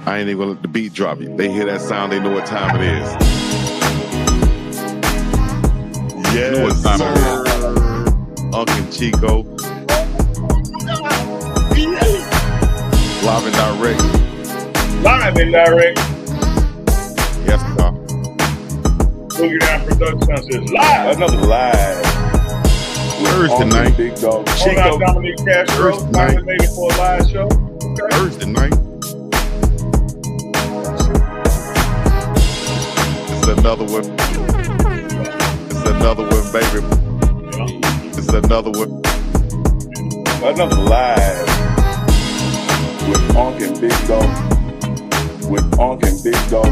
I ain't even gonna let the beat drop. They hear that sound, they know what time it is. Yes, sir. UNK and Chico. Live and direct. Live and direct. Yes, sir. Boogie Down Productions is live. Another live. Thursday night. Big dog. Chico. Dominique Castro. Nominated for a live show. Okay. Thursday night. It's another one. It's another one, baby. Yeah. It's another one. Another live. With UNK and Big Dog. With UNK and Big Dog.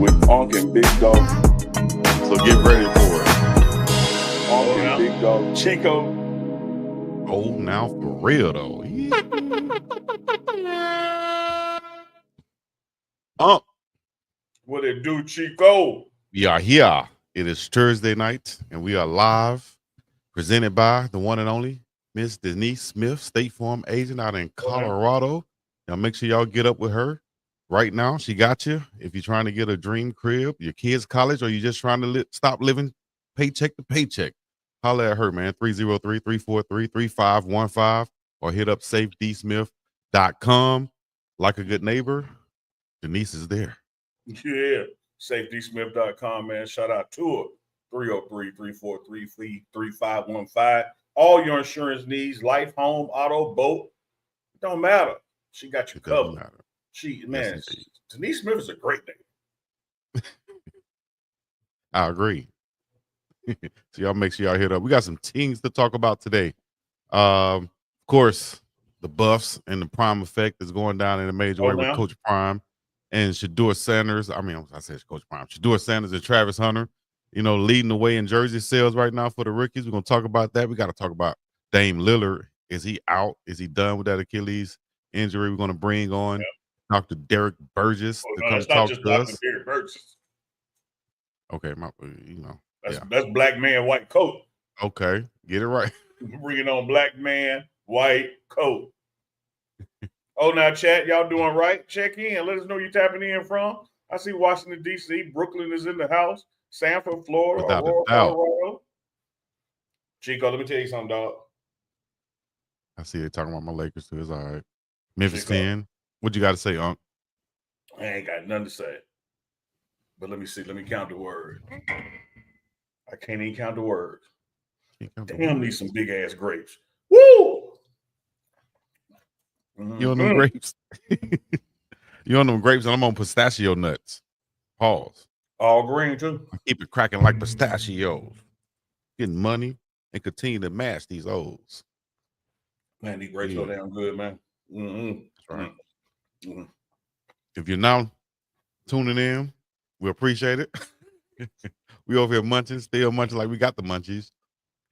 With UNK and Big Dog. So get ready for it. UNK and Big Dog. Chico. Oh, now for real though. What it do, Chico? We are here. It is Thursday night, and we are live, presented by the one and only Miss Denise Smith, State Farm agent out in Colorado. Now make sure y'all get up with her right now. She got you. If you're trying to get a dream crib, your kids' college, or you're just trying to stop living paycheck to paycheck, holler at her, man. 303-343-3515, or hit up safedSmith.com. Like a good neighbor, Denise is there. Yeah. SafeDSmith.com, man. Shout out to her. 303-343-3515. All your insurance needs, life, home, auto, boat. It don't matter. She got you covered. Denise Smith is a great name. I agree. So y'all make sure y'all hit up. We got some things to talk about today. Of course, the Buffs and the Prime effect is going down in a major way with Coach Prime and Shedeur Sanders. I said Coach Prime. Shedeur Sanders and Travis Hunter, leading the way in jersey sales right now for the rookies. We're going to talk about that. We got to talk about Dame Lillard. Is he out? Is he done with that Achilles injury? We're going to bring on Dr. Derrick Burgess to come talk to us. Derrick Burgess. Okay, that's black man, white coat. Okay, get it right. Bringing on black man, white coat. Now, chat, y'all doing right? Check in. Let us know you're tapping in from. I see Washington, D.C. Brooklyn is in the house. Sanford, Florida. Without Aurora, a doubt. Colorado. Chico, let me tell you something, dog. I see they talking about my Lakers too. It's all right. Memphis Chico. 10. What you got to say, Unc? I ain't got nothing to say. But let me see. Let me count the words. I can't even count the words. Damn, need some big ass grapes. Woo! Mm-hmm. You on them grapes? You on them grapes, and I'm on pistachio nuts. Pause. All green too. I keep it cracking like pistachios. Getting money and continue to match these O's. Man, these grapes so damn good, man. Mm-hmm. That's right. Mm-hmm. If you're now tuning in, we appreciate it. We over here munching, still munching like we got the munchies.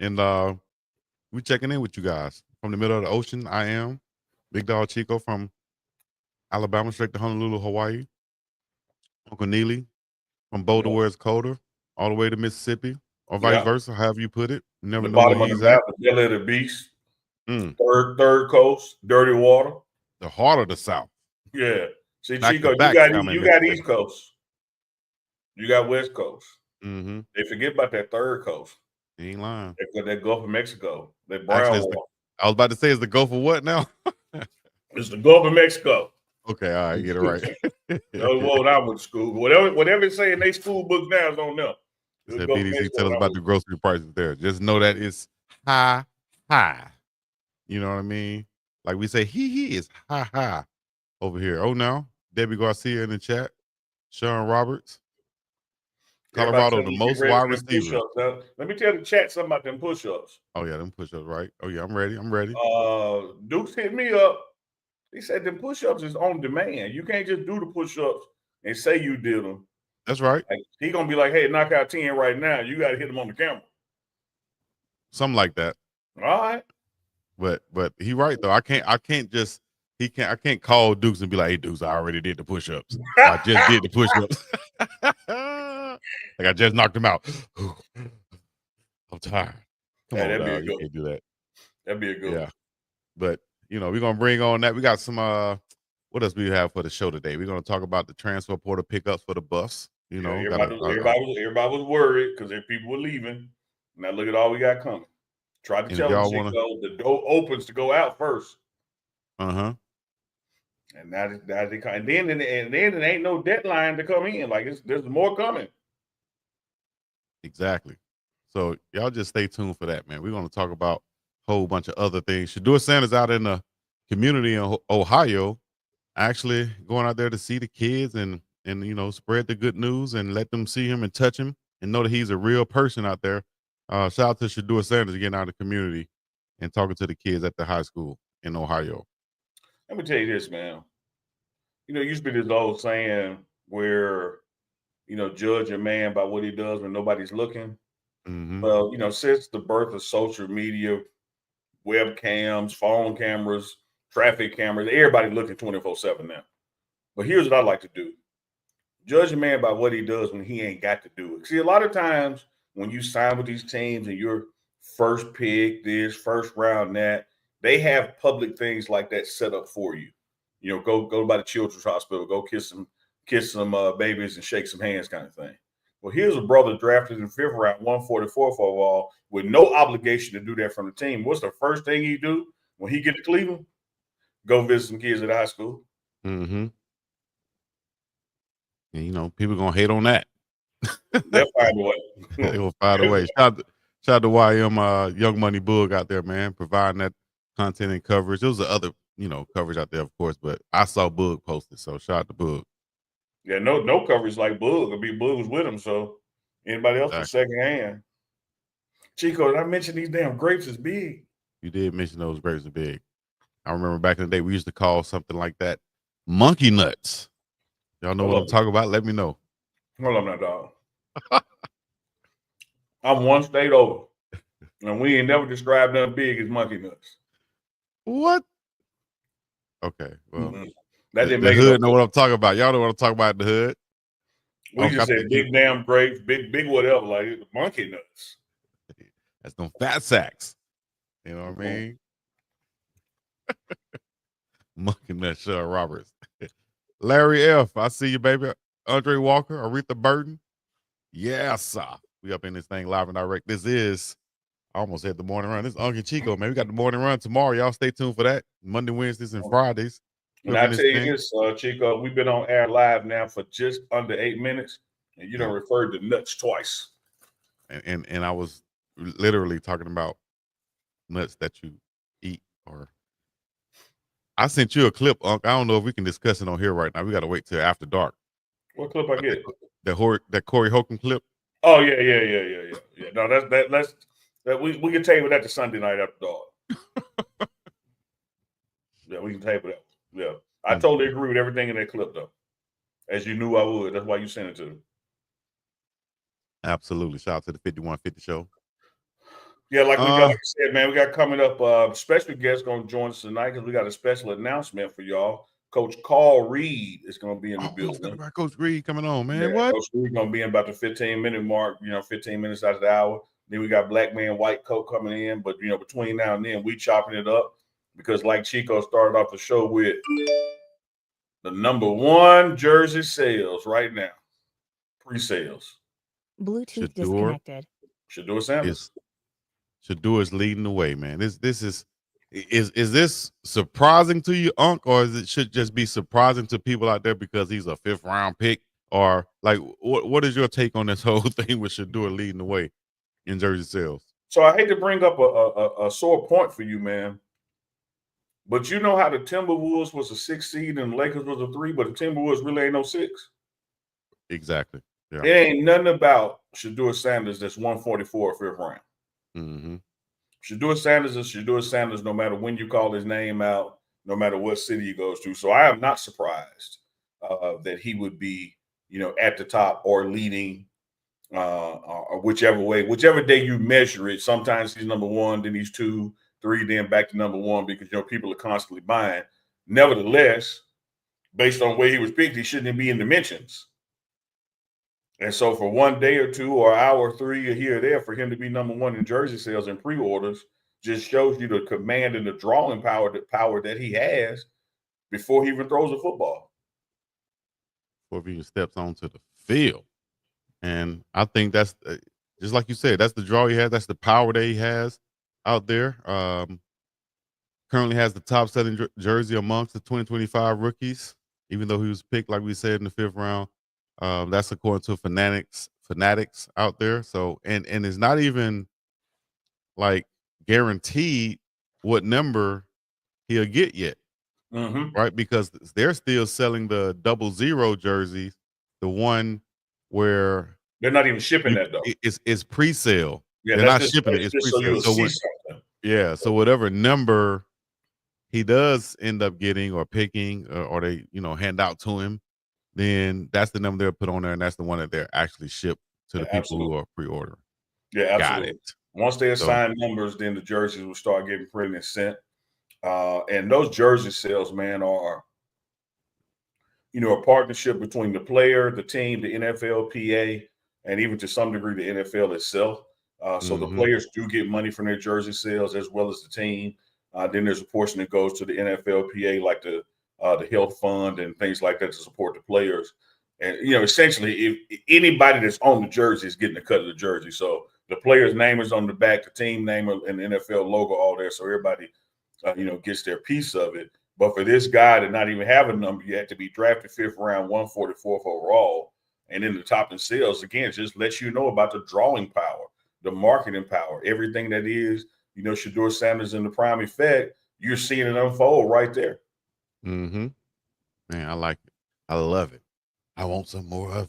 And we checking in with you guys. From the middle of the ocean, I am Big Dog Chico from Alabama, straight to Honolulu, Hawaii. Uncle Neely from Boulder, where it's colder, all the way to Mississippi, or vice versa, however you put it. You never know where he's at. The belly of the beast. Third coast, dirty water. The heart of the South. Yeah. See, Back Chico, to back, you got East Coast. You got West Coast. Mm-hmm. They forget about that third coast. You ain't lying. They got that Gulf of Mexico. That brown water. I was about to say, is the Gulf of what now? It's the Gulf of Mexico. Okay, all right, get it right. Well, I went to school. Whatever they say in their school book now is on them. That BDC tell us about the grocery prices there. Just know that it's high. You know what I mean? Like we say, he is high over here. Oh, now Debbie Garcia in the chat. Sean Roberts. Colorado, the most wide receiver. Let me tell the chat something about them push-ups. Oh, yeah, them push-ups, right? Oh, yeah, I'm ready. Dukes hit me up. He said them push-ups is on demand. You can't just do the push-ups and say you did them. That's right. Like, he going to be like, hey, knock out 10 right now. You got to hit them on the camera. Something like that. All right. But he right, though. I can't call Dukes and be like, hey, Dukes, I already did the push-ups. I just did the push-ups. Like I just knocked him out. I'm tired. Come on, dog. You can't do that. That'd be a good one. But we're gonna bring on that. We got some what else we have for the show today? We're going to talk about the transfer portal pickups for the Buffs. You know, everybody was worried because people were leaving. Now look at all we got coming. Tried to tell them, Chico, the door opens to go out first. And now they come, and then it ain't no deadline to come in. Like there's more coming. Exactly. So y'all just stay tuned for that, man. We're going to talk about a whole bunch of other things. Shedeur Sanders out in the community in Ohio, actually going out there to see the kids and you know, spread the good news and let them see him and touch him and know that he's a real person out there. Shout out to Shedeur Sanders getting out of the community and talking to the kids at the high school in Ohio. Let me tell you this, man. You know, it used to be this old saying where, you know, judge a man by what he does when nobody's looking. Well, you know, since the birth of social media, webcams, phone cameras, traffic cameras, everybody looking 24/7 now. But here's what I like to do. Judge a man by what he does when he ain't got to do it. See, a lot of times when you sign with these teams and you're first pick, this, first round, that, they have public things like that set up for you. You know, go by the children's hospital, go kiss some babies and shake some hands kind of thing. Well, here's a brother drafted in the 5th round, 144th overall, with no obligation to do that from the team. What's the first thing he do when he get to Cleveland? Go visit some kids at high school. And, you know, people gonna hate on that. They'll find a way. They will find a way. Shout out to YM Young Money Bug out there, man, providing that content and coverage. There was the other, you know, coverage out there, of course, but I saw Bug posted, so shout out to Bug. Yeah, no coverage like Bug. It'll be Bug was with him, so anybody else was second hand. Chico, did I mention these damn grapes is big? You did mention those grapes are big. I remember back in the day we used to call something like that monkey nuts. Y'all know what I'm talking about? Let me know. Hold on now, dog. I'm one state over, and we ain't never described nothing big as monkey nuts. What? Okay, well, that didn't the make hood know what I'm talking about. Y'all know what I'm talking about in the hood. We just said big damn grapes, big whatever, like monkey nuts. That's them fat sacks. You know what I mean? Monkey nuts, Roberts. Larry F., I see you, baby. Andre Walker, Aretha Burton. Yes, sir. We up in this thing live and direct. This is, I almost had the morning run. This is UNK and Chico, man. We got the morning run tomorrow. Y'all stay tuned for that. Monday, Wednesdays, and Fridays. And I tell you this, Chico, we've been on air live now for just under 8 minutes, and you done referred to nuts twice. And I was literally talking about nuts that you eat. Or I sent you a clip, Unc. I don't know if we can discuss it on here right now. We got to wait till after dark. What clip I get? That Corey Holcomb clip. Oh yeah. No, that's we can table that to Sunday night after dark. Yeah, we can table that. Yeah, I totally agree with everything in that clip, though. As you knew I would. That's why you sent it to me. Absolutely. Shout out to the 5150 show. Yeah, like we said, man, we got coming up. Special guest going to join us tonight because we got a special announcement for y'all. Coach Carl Reed is going to be in the building. Coach Reed coming on, man. Yeah, what? Coach Reed going to be in about the 15-minute mark. 15 minutes out of the hour. Then we got Black Man White Coat coming in, but between now and then, we chopping it up because, like Chico started off the show with, the #1 jersey sales right now, pre-sales. Bluetooth disconnected. Shedeur Sanders. Shedeur is leading the way, man. Is this surprising to you, Unc, or should just be surprising to people out there because he's a 5th round pick? Or like, what is your take on this whole thing with Shedeur leading the way in jersey sales? So I hate to bring up a sore point for you, man. But you know how the Timberwolves was a 6 seed and the Lakers was a 3, but the Timberwolves really ain't no 6. Exactly. Yeah. It ain't nothing about Shedeur Sanders that's 144 5th round. Shedeur Sanders is Shedeur Sanders no matter when you call his name out, no matter what city he goes to. So I am not surprised that he would be, at the top or leading or whichever day you measure it. Sometimes he's #1, then he's 2, 3, then back to #1 because people are constantly buying. Nevertheless, based on where he was picked, he shouldn't be in the mentions. And so for one day or 2 or hour or 3 or here or there, for him to be #1 in jersey sales and pre-orders just shows you the command and the drawing power that he has, before he even throws a football. Before he even steps onto the field. And I think that's just like you said, that's the draw he has. That's the power that he has out there. Currently has the top selling jersey amongst the 2025 rookies, even though he was picked, like we said, in the 5th round. That's according to fanatics out there. So, and it's not even like guaranteed what number he'll get yet, right? Because they're still selling the 00 jerseys, the one where they're not even shipping that though. It's pre-sale. Yeah, they're that's not just, shipping it. it's It's just so pre-sale. you'll see something. Yeah, so whatever number he does end up getting or picking, or they hand out to him, then that's the number they'll put on there, and that's the one that they're actually shipped to the people who are pre-ordering. Yeah, absolutely. Got it. Once they assign numbers, then the jerseys will start getting printed and sent. And those jersey sales, man, are a partnership between the player, the team, the NFLPA, and even to some degree the NFL itself. So the players do get money from their jersey sales as well as the team. Then there's a portion that goes to the NFLPA, like the health fund and things like that to support the players. And, essentially, if anybody that's on the jersey is getting a cut of the jersey. So the player's name is on the back, the team name and the NFL logo all there. So everybody, gets their piece of it. But for this guy to not even have a number yet, to be drafted 5th round, 144th overall, and in the top in sales, again, just lets you know about the drawing power, the marketing power, everything that is, Shedeur Sanders in the prime effect, you're seeing it unfold right there. Man, I like it. I love it. I want some more of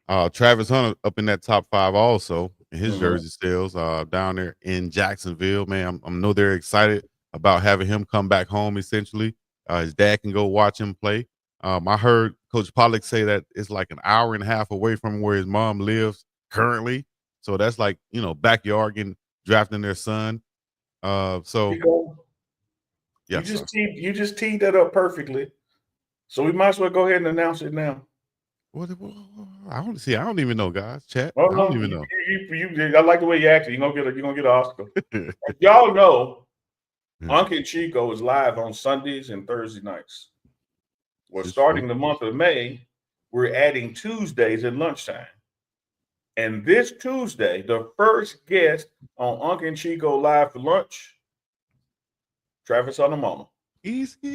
it. Travis Hunter up in that top 5 also in his jersey sales down there in Jacksonville. Man, I know they're excited about having him come back home essentially. His dad can go watch him play. I heard Coach Pollock say that it's like an hour and a half away from where his mom lives currently. So that's like, backyard drafting their son. Chico, yes, you just teed that up perfectly. So we might as well go ahead and announce it now. What I don't even know, guys. Chat. Oh, I don't even know. I like the way you acted. You're gonna get an Oscar. Y'all know UNK and Chico is live on Sundays and Thursday nights. Well, starting the month of May, we're adding Tuesdays at lunchtime. And this Tuesday, the first guest on UNK and Chico Live for Lunch, Travis Hunter Mama. Easy.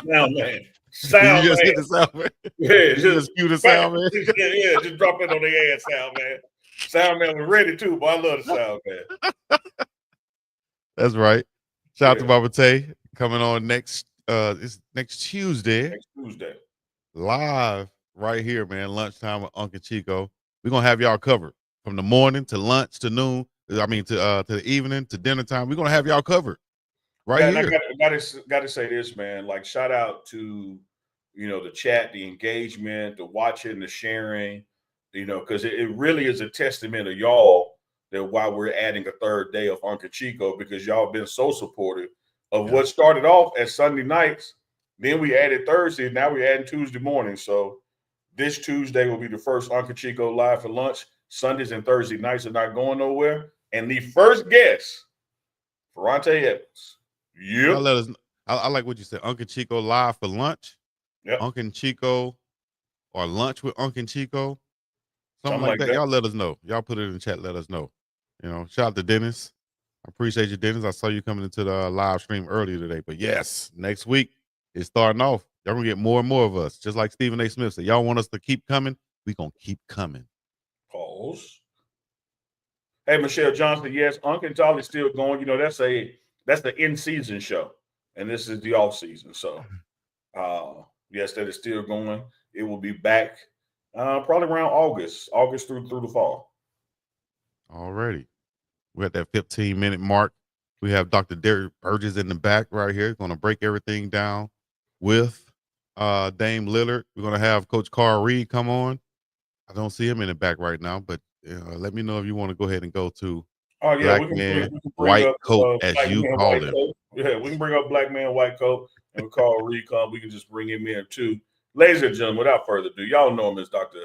Sound man. Sound you just hit the sound man. Yeah, just cue the sound man. Yeah, just drop it on the ass, sound man. Sound man was ready too, but I love the sound man. That's right. Shout out to Baba Tay coming on next Tuesday. Next Tuesday. Live right here, man. Lunchtime with Uncle Chico. We're gonna have y'all covered from the morning to lunch to noon. To the evening to dinner time. We're gonna have y'all covered right here. I gotta say this, man. Like, shout out to the chat, the engagement, the watching, the sharing. Because it really is a testament of y'all that why we're adding a third day of Uncle Chico, because y'all been so supportive of what started off as Sunday nights. Then we added Thursday. Now we're adding Tuesday morning. So this Tuesday will be the first Uncle Chico Live for Lunch. Sundays and Thursday nights are not going nowhere. And the first guest, Ferrante Evans. Yep. Let us know. I like what you said. Uncle Chico Live for Lunch. Yep. Uncle Chico or lunch with Uncle Chico. Something like that. Y'all let us know. Y'all put it in the chat. Let us know. Shout out to Dennis. I appreciate you, Dennis. I saw you coming into the live stream earlier today. But yes, next week it's starting off. Y'all gonna get more and more of us. Just like Stephen A. Smith said. Y'all want us to keep coming? We gonna keep coming. Pause. Hey, Michelle Johnson. Yes, Uncle Tolly's still going. That's the in-season show, and this is the off-season. So, yes, that is still going. It will be back probably around August through the fall. Already. We're at that 15-minute mark. We have Dr. Derrick Burgess in the back right here. Going to break everything down with Dame Lillard. We're going to have Coach Carl Reed come on. I don't see him in the back right now, but let me know if you want to go ahead and go to Black Man, White Coat, as you call him. Yeah, we can bring up Black Man, White Coat, and Carl Reed come. We can just bring him in too. Ladies and gentlemen, without further ado, y'all know him as Dr.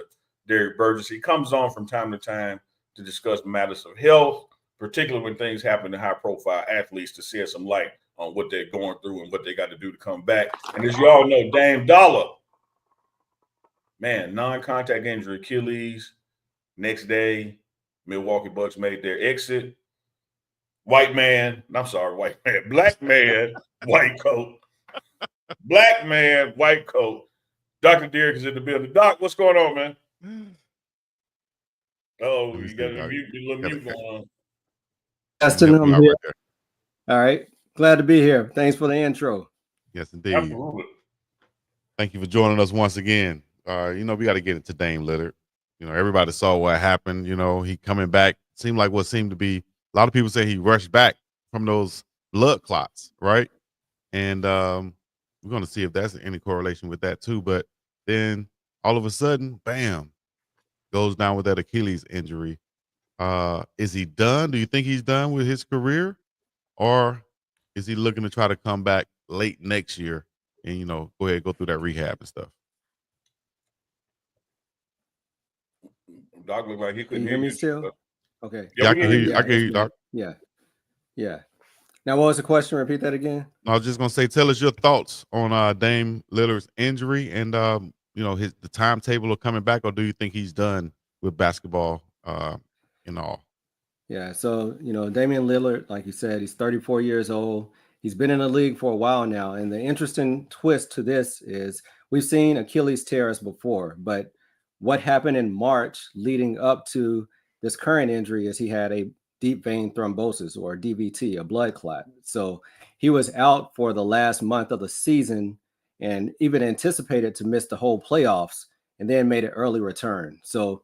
Derrick Burgess. He comes on from time to time to discuss matters of health, particularly when things happen to high-profile athletes, to shed some light on what they're going through and what they got to do to come back. And as you all know, Dame Dollar, man, non-contact injury, Achilles. Next day, Milwaukee Bucks made their exit. Black man, white coat. Black man, white coat. Dr. Derrick is in the building. Doc, what's going on, man? Oh, you got a little mute going on. Afternoon, right. All right. Glad to be here. Thanks for the intro. Yes, indeed. Absolutely. Thank you for joining us once again. We got to get into Dame Lillard. Everybody saw what happened. He coming back. Seemed like what seemed to be a lot of people say he rushed back from those blood clots, right? And we're going to see if that's any correlation with that too. But then all of a sudden, bam, goes down with that Achilles injury. Is he done? Do you think he's done with his career? Or is he looking to try to come back late next year and, go ahead and go through that rehab and stuff? Doc looked like he couldn't hear me still. Okay. Yeah, I can hear you. I can hear you, Doc. Yeah. Now, what was the question? Repeat that again. I was just gonna say, tell us your thoughts on Dame Lillard's injury and the timetable of coming back, or do you think he's done with basketball and all? Yeah. So Damian Lillard, like you said, he's 34 years old. He's been in the league for a while now, and the interesting twist to this is we've seen Achilles tears before, but what happened in March leading up to this current injury is he had a deep vein thrombosis, or DVT, a blood clot. So he was out for the last month of the season and even anticipated to miss the whole playoffs, and then made an early return. So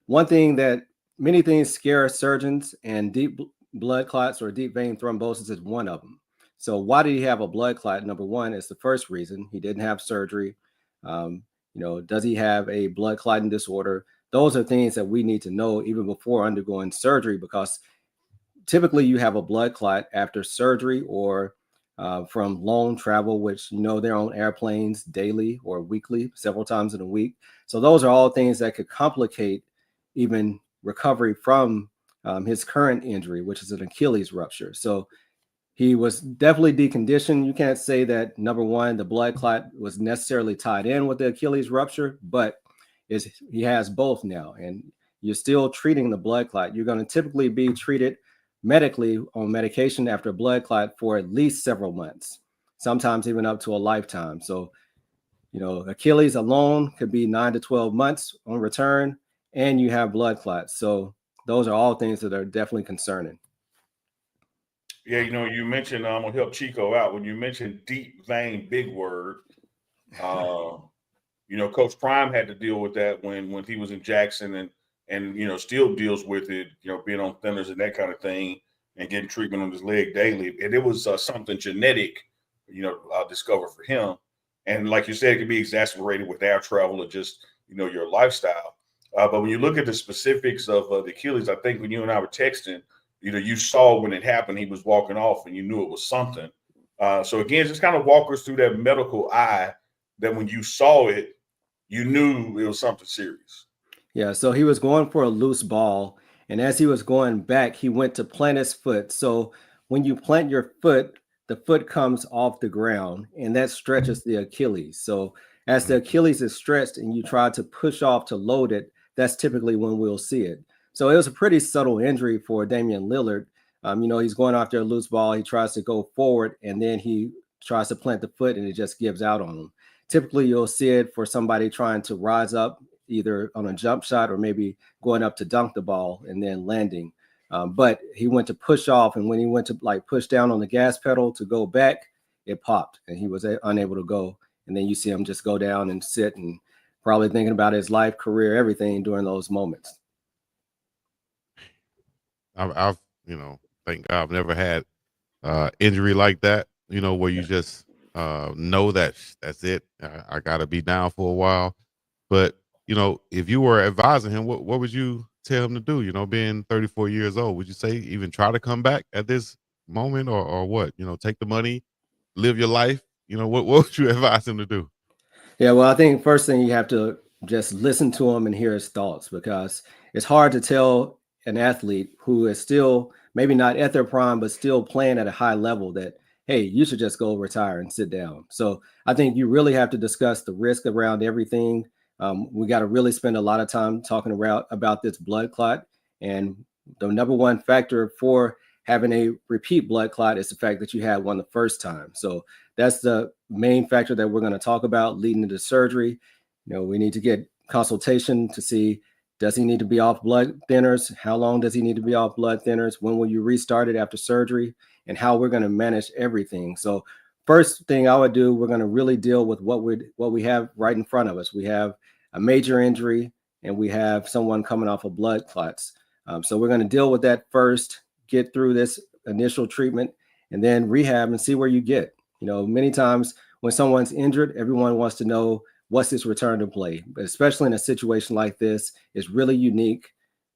many things scare surgeons, and deep blood clots or deep vein thrombosis is one of them. So why did he have a blood clot? Number one is the first reason. He didn't have surgery. Does he have a blood clotting disorder? Those are things that we need to know even before undergoing surgery, because typically you have a blood clot after surgery or from long travel, which they're on airplanes daily or weekly, several times in a week. So those are all things that could complicate even recovery from his current injury, which is an Achilles rupture. So he was definitely deconditioned. You can't say that, number one, the blood clot was necessarily tied in with the Achilles rupture, but he has both now, and you're still treating the blood clot. You're going to typically be treated medically on medication after a blood clot for at least several months, sometimes even up to a lifetime. So, Achilles alone could be 9 to 12 months on return, and you have blood clots. So those are all things that are definitely concerning. Yeah, you mentioned, I'm going to help Chico out. When you mentioned deep vein, big word, Coach Prime had to deal with that when he was in Jackson and still deals with it, being on thinners and that kind of thing and getting treatment on his leg daily. And it was something genetic, discovered for him. And like you said, it can be exacerbated with air travel or just, your lifestyle. But when you look at the specifics of the Achilles, I think when you and I were texting, you saw when it happened, he was walking off and you knew it was something. So again, just kind of walk us through that medical eye that when you saw it, you knew it was something serious. Yeah, so he was going for a loose ball, and as he was going back, he went to plant his foot. So when you plant your foot, the foot comes off the ground, and that stretches the Achilles. So as the Achilles is stretched and you try to push off to load it, that's typically when we'll see it. So it was a pretty subtle injury for Damian Lillard. He's going after a loose ball. He tries to go forward, and then he tries to plant the foot, and it just gives out on him. Typically, you'll see it for somebody trying to rise up, either on a jump shot or maybe going up to dunk the ball and then landing. But he went to push off, and when he went to push down on the gas pedal to go back, it popped, and he was unable to go. And then you see him just go down and sit and probably thinking about his life, career, everything during those moments. I've thank God I've never had injury like that, where you just know that that's it. I got to be down for a while. But, if you were advising him, what would you tell him to do? Being 34 years old, would you say even try to come back at this moment or what? Take the money, live your life? What would you advise him to do? Yeah, well, I think first thing you have to just listen to him and hear his thoughts, because it's hard to tell an athlete who is still maybe not at their prime, but still playing at a high level that, hey, you should just go retire and sit down. So I think you really have to discuss the risk around everything. We got to really spend a lot of time talking about this blood clot. And the number one factor for having a repeat blood clot is the fact that you had one the first time. So that's the main factor that we're going to talk about leading into surgery. We need to get consultation to see, does he need to be off blood thinners? How long does he need to be off blood thinners? When will you restart it after surgery? And how we're going to manage everything. So first thing I would do, we're going to really deal with what we have right in front of us. We have a major injury and we have someone coming off of blood clots. So we're going to deal with that first, get through this initial treatment, and then rehab and see where you get. Many times when someone's injured, everyone wants to know what's his return to play, but especially in a situation like this, it's really unique.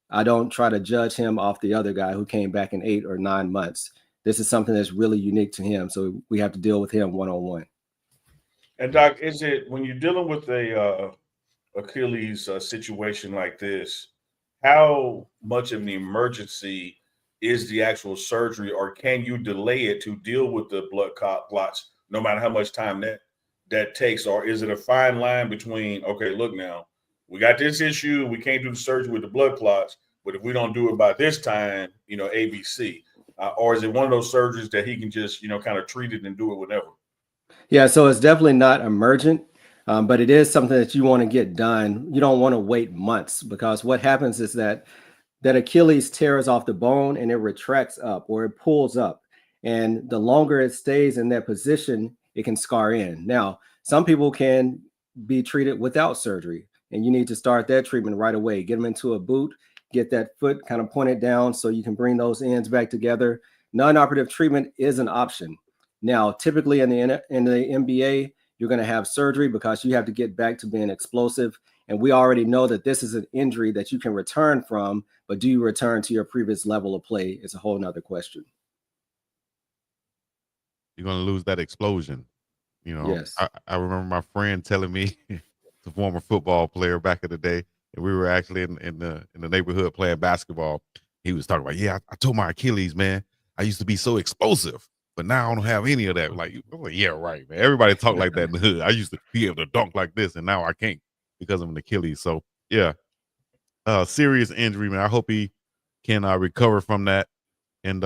I don't try to judge him off the other guy who came back in 8 or 9 months. This is something that's really unique to him, so we have to deal with him one-on-one. And Doc, is it when you're dealing with a Achilles situation like this, how much of an emergency is the actual surgery, or can you delay it to deal with the blood clots, no matter how much time that takes? Or is it a fine line between, okay, look, now we got this issue, we can't do the surgery with the blood clots, but if we don't do it by this time, ABC, or is it one of those surgeries that he can just, kind of treat it and do it whenever? Yeah, so it's definitely not emergent, but it is something that you want to get done. You don't want to wait months, because what happens is that Achilles tears off the bone and it retracts up, or it pulls up. And the longer it stays in that position, it can scar in. Now, some people can be treated without surgery, and you need to start that treatment right away. Get them into a boot, get that foot kind of pointed down so you can bring those ends back together. Non-operative treatment is an option. Now, typically in the NBA, you're going to have surgery because you have to get back to being explosive. And we already know that this is an injury that you can return from, but do you return to your previous level of play is a whole nother question. You're going to lose that explosion. Yes. I remember my friend telling me, the former football player back in the day, and we were actually in the neighborhood playing basketball. He was talking about, I told my Achilles, man, I used to be so explosive, but now I don't have any of that. I'm like, yeah, right, man. Everybody talk like that in the hood. I used to be able to dunk like this, and now I can't because of an Achilles. So yeah, serious injury, man. I hope he can recover from that. And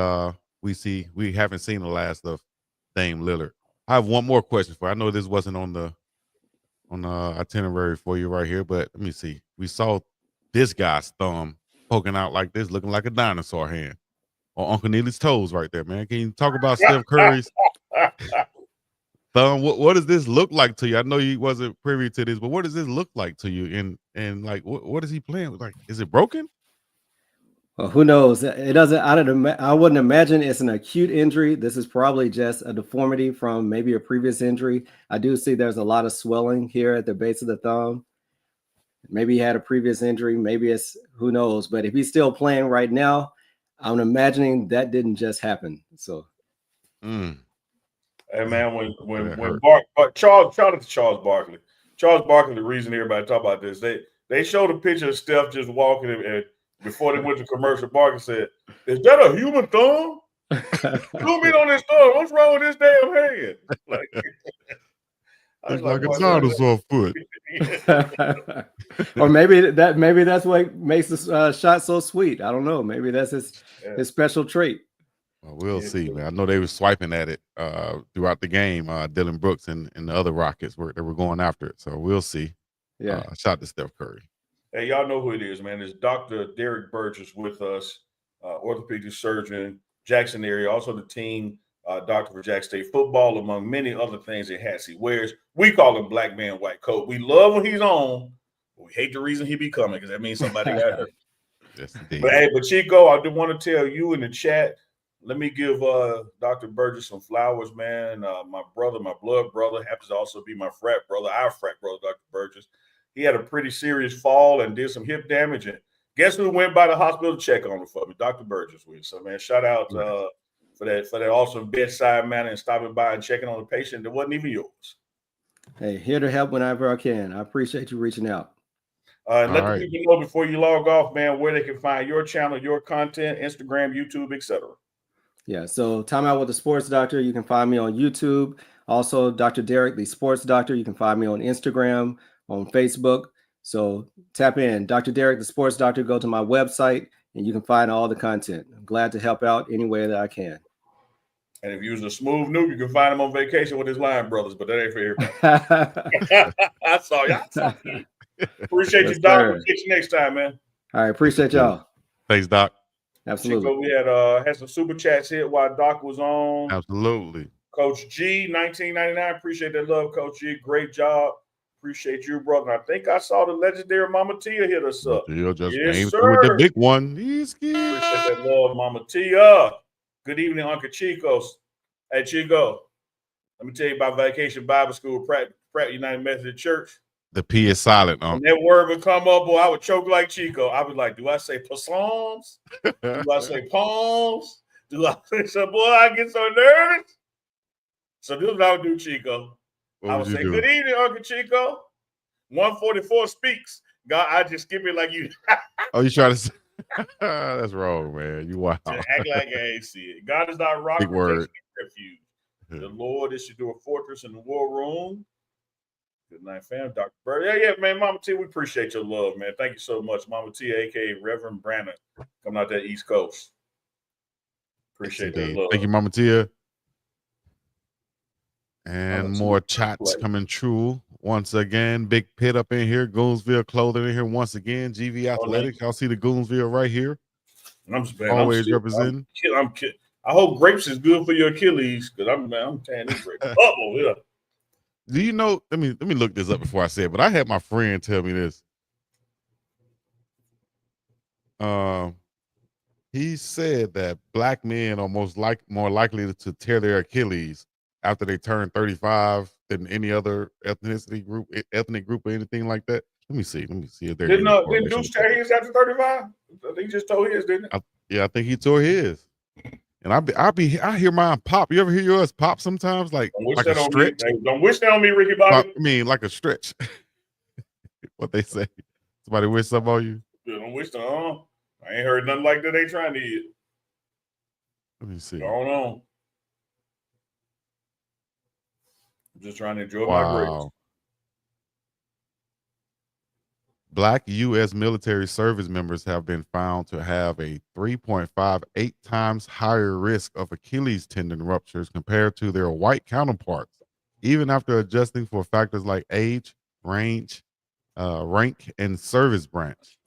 we haven't seen the last of Dame Lillard. I have one more question for you. I know this wasn't on the itinerary for you right here, but let me see. We saw this guy's thumb poking out like this, looking like a dinosaur hand on Uncle Neely's toes right there, man. Can you talk about Steph Curry's thumb? What does this look like to you? I know you wasn't privy to this, but what does this look like to you? And like, what is he playing with? Like, is it broken? Well, who knows? It doesn't. I wouldn't imagine it's an acute injury. This is probably just a deformity from maybe a previous injury. I do see there's a lot of swelling here at the base of the thumb. Maybe he had a previous injury. Maybe it's, who knows? But if he's still playing right now, I'm imagining that didn't just happen. So, Hey man, when Charles Barkley, the reason everybody talk about this, they showed a picture of Steph just walking, and before they went to commercial, Barkley said, "Is that a human thumb? Zoom in on this thumb. What's wrong with this damn hand?" It's like a dinosaur foot. Or maybe that's what makes the shot so sweet. I don't know. Maybe that's his special trait. Well, we'll see, man. I know they were swiping at it throughout the game. Dylan Brooks and the other Rockets they were going after it. So we'll see. Yeah. Shout to Steph Curry. Hey, y'all know who it is, man. It's Dr. Derrick Burgess with us, orthopedic surgeon, Jackson area, also the team doctor for Jack State football, among many other things that hats he wears. We call him Black Man White Coat. We love when he's on, but we hate the reason he be coming, because that means somebody got hurt. Yes, indeed. But Chico, I do want to tell you in the chat, let me give Dr. Burgess some flowers, man. My brother, my blood brother, happens to also be my frat brother, our frat brother, Dr. Burgess. He had a pretty serious fall and did some hip damage. And guess who went by the hospital to check on him for me? Dr. Burgess with. So, man, shout out for that awesome bedside manner and stopping by and checking on the patient that wasn't even yours. Hey, here to help whenever I can. I appreciate you reaching out. And let All the right. people know before you log off, man, where they can find your channel, your content, Instagram, YouTube, etc. Yeah, so Time Out with the Sports Doctor. You can find me on YouTube. Also, Dr. Derrick, the Sports Doctor. You can find me on Instagram, on Facebook. So tap in, Dr. Derrick, the Sports Doctor. Go to my website, and you can find all the content. I'm glad to help out any way that I can. And if you're using a smooth noob, you can find him on vacation with his Lion brothers, but that ain't for everybody. I saw you. Appreciate Yes, you, Doc. sir. We'll catch you next time, man. All right, appreciate y'all. Thanks, Doc. Absolutely. Chico, we had some super chats hit while Doc was on. Absolutely. Coach G, 1999. Appreciate that love, Coach G. Great job. Appreciate you, brother. I think I saw the legendary Mama Tia hit us up. Tia just Yes, came sir. through with the big one. Appreciate that love, Mama Tia. Good evening, Uncle Chico. Hey, Chico, let me tell you about Vacation Bible School, Pratt United Methodist Church. The P is silent. When that word would come up, boy, I would choke like Chico. I was like, do I say psalms? Do I say palms? Do I say, so boy, I get so nervous. So this is what I would do, Chico. I would say, good evening, Uncle Chico. 144 speaks. God, I just skip it like you. Oh, you trying to say? That's wrong, man. You wow. To act like I ain't see it. God is not rock, Big word. refuge. The Lord is your fortress in the war room. Good night, fam. Dr. Bird. Yeah, man. Mama T, we appreciate your love, man. Thank you so much. Mama T, a.k.a. Reverend Brandon, coming out that East Coast. Appreciate that love. Thank you, Mama Tia. And Mama more Tia, chats coming true. Once again, Big Pit up in here. Goonsville Clothing in here once again. GV Athletics. Y'all see the Goonsville right here. Always representing. I'm kidding. I hope grapes is good for your Achilles, because I'm tearing this grape up over here. Do you know? Let me look this up before I say it. But I had my friend tell me this. He said that black men are more likely to tear their Achilles after they turn 35 than any other ethnic group or anything like that. Let me see if there's Didn't Deuce tear his after 35? He just told his, didn't it? I think he tore his. And I hear mine pop. You ever hear yours pop sometimes? Like a stretch? Don't wish that on me, Ricky Bobby. I mean, like a stretch. What they say. Somebody wish something on you? Don't wish that on. I ain't heard nothing like that they trying to eat. Let me see. Going on. I'm just trying to enjoy my grapes. Black U.S. military service members have been found to have a 3.58 times higher risk of Achilles tendon ruptures compared to their white counterparts, even after adjusting for factors like age, rank, and service branch.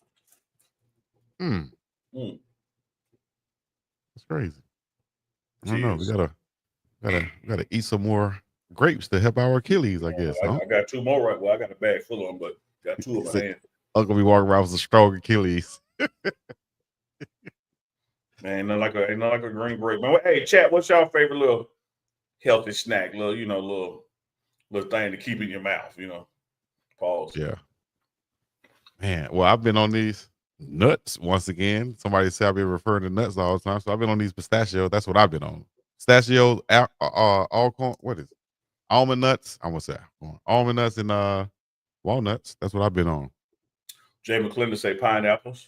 That's crazy. I don't know. We gotta eat some more grapes to help our Achilles, I guess. I got two more right. Well, I got a bag full of them, but got two of my hands. I'm gonna be walking around with a strong Achilles. Man, ain't nothing like a green grape. Man, hey, chat, what's your favorite little healthy snack? Little thing to keep in your mouth, Pause. Yeah. Man, well, I've been on these nuts once again. Somebody said I've been referring to nuts all the time. So I've been on these pistachios. That's what I've been on. Pistachios, what is it? Almond nuts. I want to say almond nuts and walnuts. That's what I've been on. Jay McClendon say pineapples.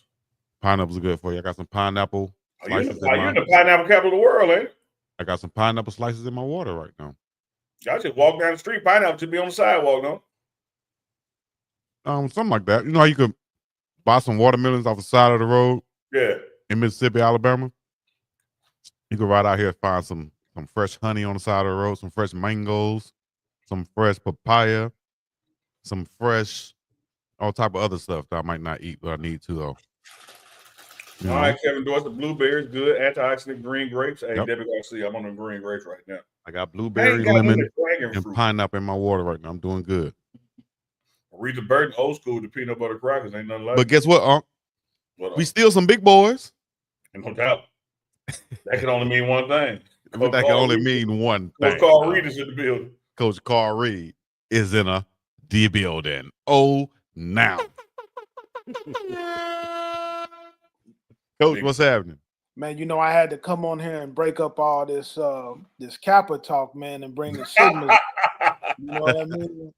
Pineapples are good for you. I got some pineapple slices. You're in the pineapple capital of the world, eh? I got some pineapple slices in my water right now. Y'all just walk down the street. Pineapple should be on the sidewalk, no? Something like that. You know how you could buy some watermelons off the side of the road? Yeah. In Mississippi, Alabama? You could ride out here and find some fresh honey on the side of the road, some fresh mangoes, some fresh papaya, some fresh all type of other stuff that I might not eat, but I need to though. All right, Kevin Dorsey, blueberries, good antioxidant green grapes. Hey, Yep. Debbie Garcia, I'm on the green grapes right now. I got blueberry, lemon, and pineapple in my water right now. I'm doing good. Rita Burton, old school, the peanut butter crackers ain't nothing like. But guess what, Unc? What, we still some big boys. No doubt. That can only mean one thing. That can only mean one thing. Coach Carl Reed is in the building. Coach Carl Reed is in the building. Oh, now. Coach, what's happening? Man, I had to come on here and break up all this Kappa talk, man, and bring the signal. You know what I mean?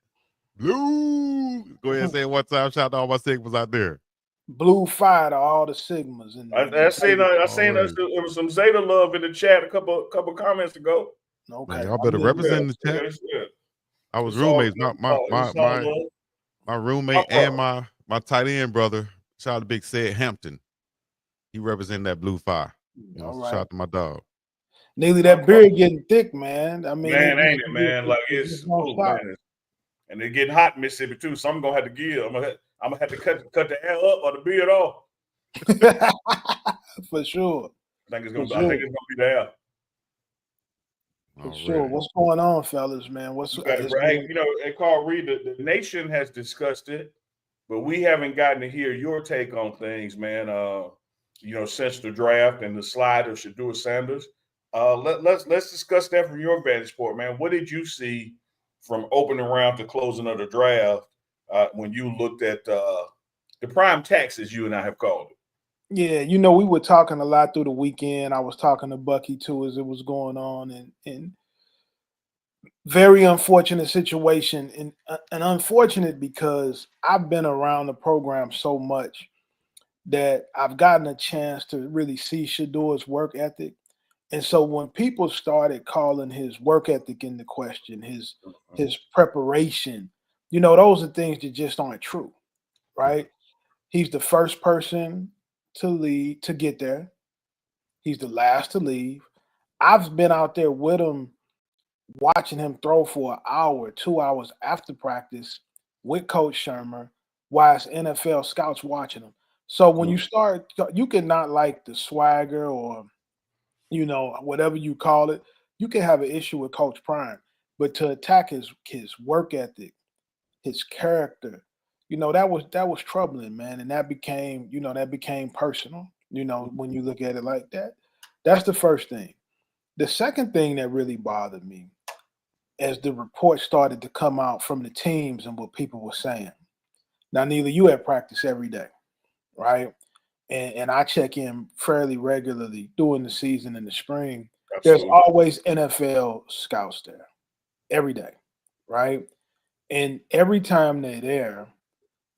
Blue. Go ahead and say it one time. Shout out to all my Sigmas out there. Blue fire to all the Sigmas. And I seen there was some Zeta love in the chat a couple comments ago. okay. Man, y'all better represent the chat. I was roommates. My roommate and my tight end brother. Shout out to Big Sid Hampton. He representing that blue fire. You know, shout out to my dog. Nearly that beard getting thick, man. I mean, man, ain't it, man? Like it's man, and they're getting hot in Mississippi too. So I'm gonna have to give. I'm gonna have to cut the hair up or the beard off. For sure. I think it's gonna be the hair. For sure. What's going on, fellas, man? Right? You know, Carl Reed, the nation has discussed it, but we haven't gotten to hear your take on things, man. You know, since the draft and the slide of Shedeur Sanders. Let's discuss that from your vantage point, man. What did you see from opening round to closing of the draft when you looked at the prime tax, as you and I have called it? Yeah, you know, we were talking a lot through the weekend. I was talking to Bucky too as it was going on, and very unfortunate situation, and unfortunate because I've been around the program so much that I've gotten a chance to really see Shedeur's work ethic. And so when people started calling his work ethic into question, his preparation, you know, those are things that just aren't true, right? He's the first person to get there. He's the last to leave. I've been out there with him, watching him throw for an hour, 2 hours after practice with Coach Shermer, whilst NFL scouts watching him. So when you cannot like the swagger or, you know, whatever you call it, you can have an issue with Coach Prime, but to attack his work ethic, his character, you know, that was troubling, man. And that became personal, you know, when you look at it like that. That's the first thing. The second thing that really bothered me as the reports started to come out from the teams and what people were saying. Now, Neely, you at practice every day, right? And I check in fairly regularly during the season in the spring. Absolutely. There's always NFL scouts there every day, right? And every time they're there,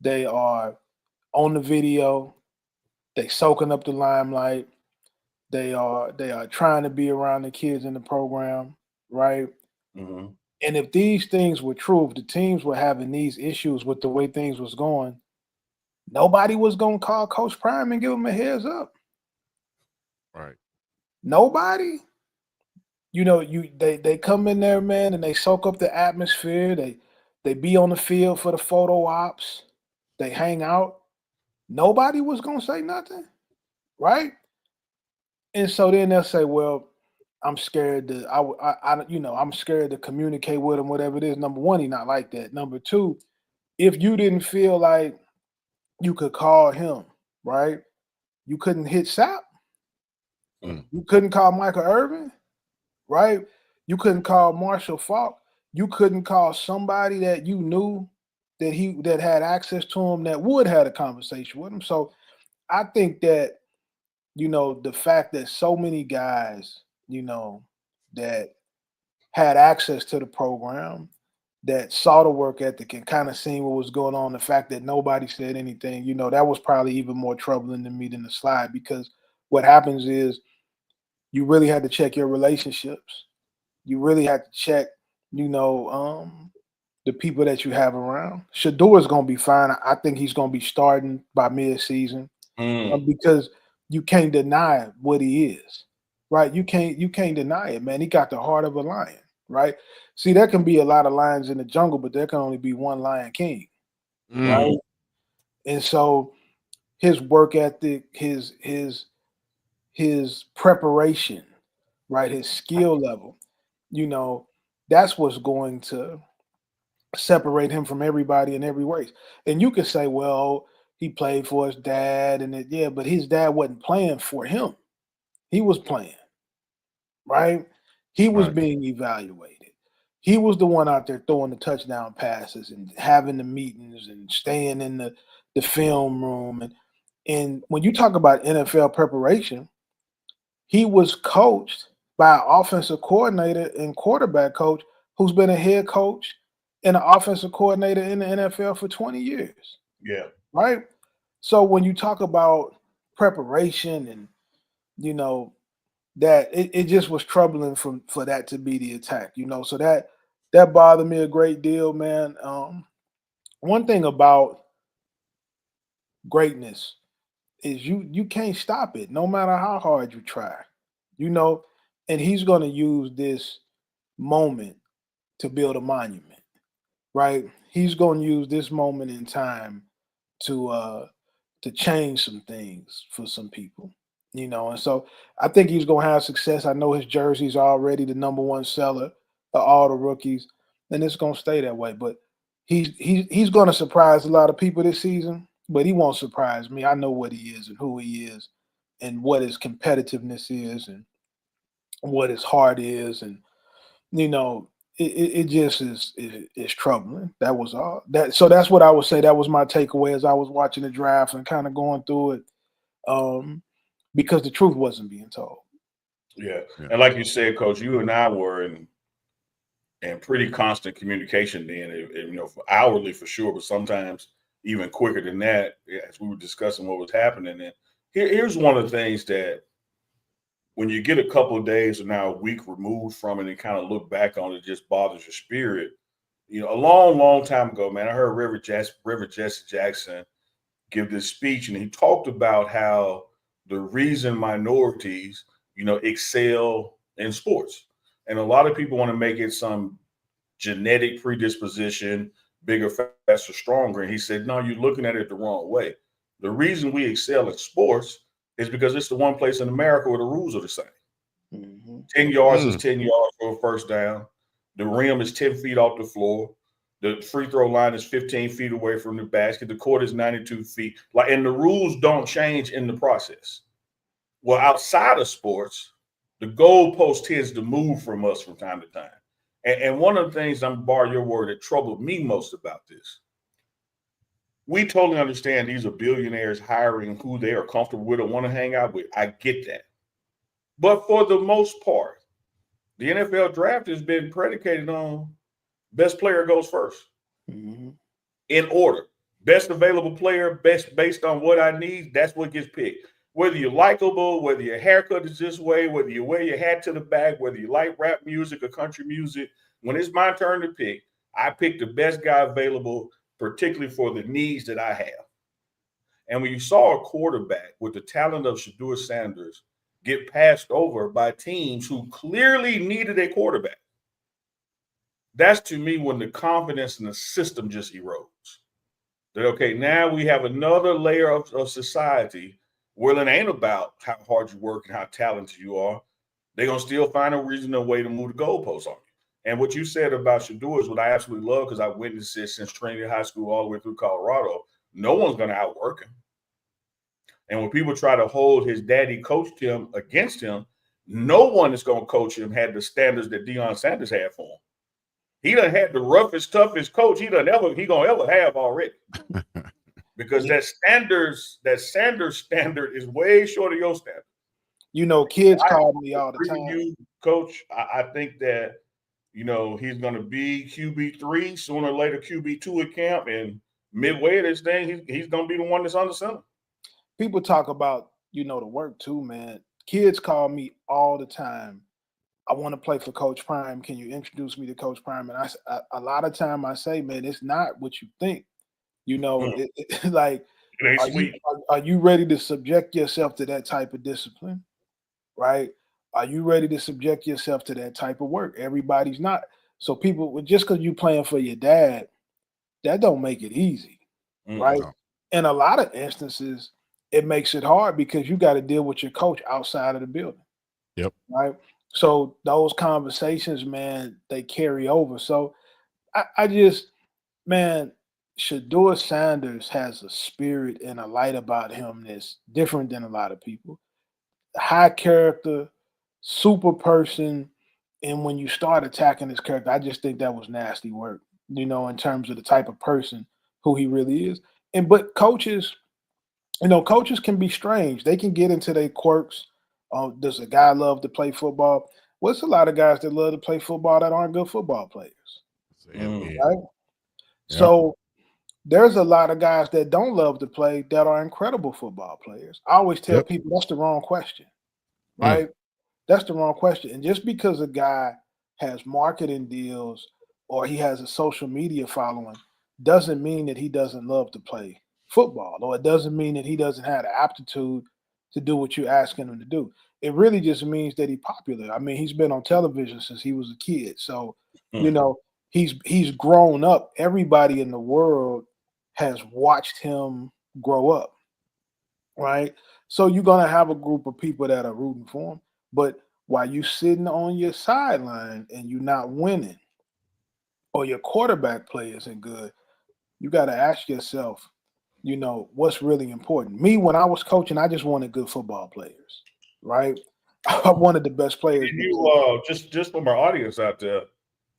they are on the video, they soaking up the limelight, they are trying to be around the kids in the program, right? Mm-hmm. And if these things were true, if the teams were having these issues with the way things was going, nobody was going to call Coach Prime and give him a heads up. Right. Nobody. You know, they come in there, man, and they soak up the atmosphere. They be on the field for the photo ops. They hang out. Nobody was going to say nothing, right? And so then they'll say, well, I'm scared I'm scared to communicate with him, whatever it is. Number one, he's not like that. Number two, if you didn't feel like you could call him, right? You couldn't hit Sapp. You couldn't call Michael Irvin, right? You couldn't call Marshall Faulk. You couldn't call somebody that you knew that had access to him that would have a conversation with him. So I think that, you know, the fact that so many guys, you know, that had access to the program, that saw the work ethic and kind of seen what was going on, the fact that nobody said anything, you know, that was probably even more troubling to me than the slide, because what happens is you really had to check your relationships. You really had to check, you know, the people that you have around. Shedeur is going to be fine. I think he's going to be starting by mid-season because you can't deny what he is, right? You can't deny it, man. He got the heart of a lion, right? See, there can be a lot of lions in the jungle, but there can only be one Lion King, right? And so his work ethic, his preparation, right, his skill level, you know, that's what's going to separate him from everybody in every race. And you could say, well, he played for his dad, and but his dad wasn't playing for him. He was playing, right? He was being evaluated. He was the one out there throwing the touchdown passes and having the meetings and staying in the film room. And when you talk about NFL preparation, he was coached by an offensive coordinator and quarterback coach who's been a head coach and an offensive coordinator in the NFL for 20 years. Yeah. Right. So when you talk about preparation and, that it just was troubling for that to be the attack, so that bothered me a great deal, man. One thing about greatness is you can't stop it no matter how hard you try, and he's going to use this moment to build a monument, right? He's going to use this moment in time to change some things for some people, and so I think he's going to have success. I know his jersey's already the #1 seller of all the rookies, and it's going to stay that way. But he's going to surprise a lot of people this season, but he won't surprise me. I know what he is and who he is and what his competitiveness is and what his heart is, and it just is troubling. That was all. So that's what I would say. That was my takeaway as I was watching the draft and kind of going through it, because the truth wasn't being told. Yeah. And like you said, Coach, you and I were in pretty constant communication then, and for hourly for sure, but sometimes even quicker than that as we were discussing what was happening. And here's one of the things that when you get a couple of days or now a week removed from it and kind of look back on it, just bothers your spirit. A long, long time ago, man, I heard Reverend Jesse Jackson give this speech, and he talked about how the reason minorities, excel in sports. And a lot of people want to make it some genetic predisposition, bigger, faster, stronger. And he said, no, you're looking at it the wrong way. The reason we excel in sports is because it's the one place in America where the rules are the same. Mm-hmm. 10 yards is 10 yards for a first down. The rim is 10 feet off the floor. The free throw line is 15 feet away from the basket. The court is 92 feet. And the rules don't change in the process. Well, outside of sports, the goalpost tends to move from us from time to time. And one of the things, I'm borrow your word, that troubled me most about this, we totally understand these are billionaires hiring who they are comfortable with or want to hang out with. I get that. But for the most part, the NFL draft has been predicated on best player goes first. Mm-hmm. In order. Best available player, based on what I need, that's what gets picked. Whether you're likable, whether your haircut is this way, whether you wear your hat to the back, whether you like rap music or country music, when it's my turn to pick, I pick the best guy available, particularly for the needs that I have. And when you saw a quarterback with the talent of Shedeur Sanders get passed over by teams who clearly needed a quarterback, that's to me when the confidence in the system just erodes. That, okay, now we have another layer of society where it ain't about how hard you work and how talented you are. They're going to still find a reason, a way to move the goalposts on you. And what you said about Shedeur is what I absolutely love, because I witnessed it since Trinity High School all the way through Colorado. No one's going to outwork him. And when people try to hold his daddy coached him against him, no one is going to coach him had the standards that Deion Sanders had for him. He done had the roughest, toughest coach he gonna ever have already. Because that Sanders standard is way short of your standard. Kids call me all the time. You, Coach, I think that he's gonna be QB3 sooner or later, QB2 at camp, and midway of this thing, he's gonna be the one that's under center. People talk about the work too, man. Kids call me all the time. I want to play for Coach Prime. Can you introduce me to Coach Prime? And a lot of time I say, man, it's not what you think. Are you ready to subject yourself to that type of discipline? Right? Are you ready to subject yourself to that type of work? Everybody's not. So people, just because you playing for your dad, that don't make it easy, right? No. In a lot of instances, it makes it hard because you got to deal with your coach outside of the building. Yep. Right. So those conversations, man, they carry over. So I just, man, Shedeur Sanders has a spirit and a light about him that's different than a lot of people. High character, super person. And when you start attacking his character, I just think that was nasty work, in terms of the type of person who he really is. But coaches, coaches can be strange. They can get into their quirks. Does a guy love to play football? What's a lot of guys that love to play football that aren't good football players? Yeah. right? Yeah. So there's a lot of guys that don't love to play that are incredible football players. I always tell Yep. people that's the wrong question, right? That's the wrong question. And just because a guy has marketing deals or he has a social media following doesn't mean that he doesn't love to play football, or it doesn't mean that he doesn't have the aptitude to do what you're asking him to do. It really just means that he's popular. I mean, he's been on television since he was a kid. So, you know, he's grown up. Everybody in the world has watched him grow up, right? So you're gonna have a group of people that are rooting for him. But while you sitting on your sideline and you're not winning, or your quarterback play isn't good, you got to ask yourself, you know, what's really important. Me, when I was coaching, I just wanted good football players, right? I wanted the best players. And you just from our audience out there,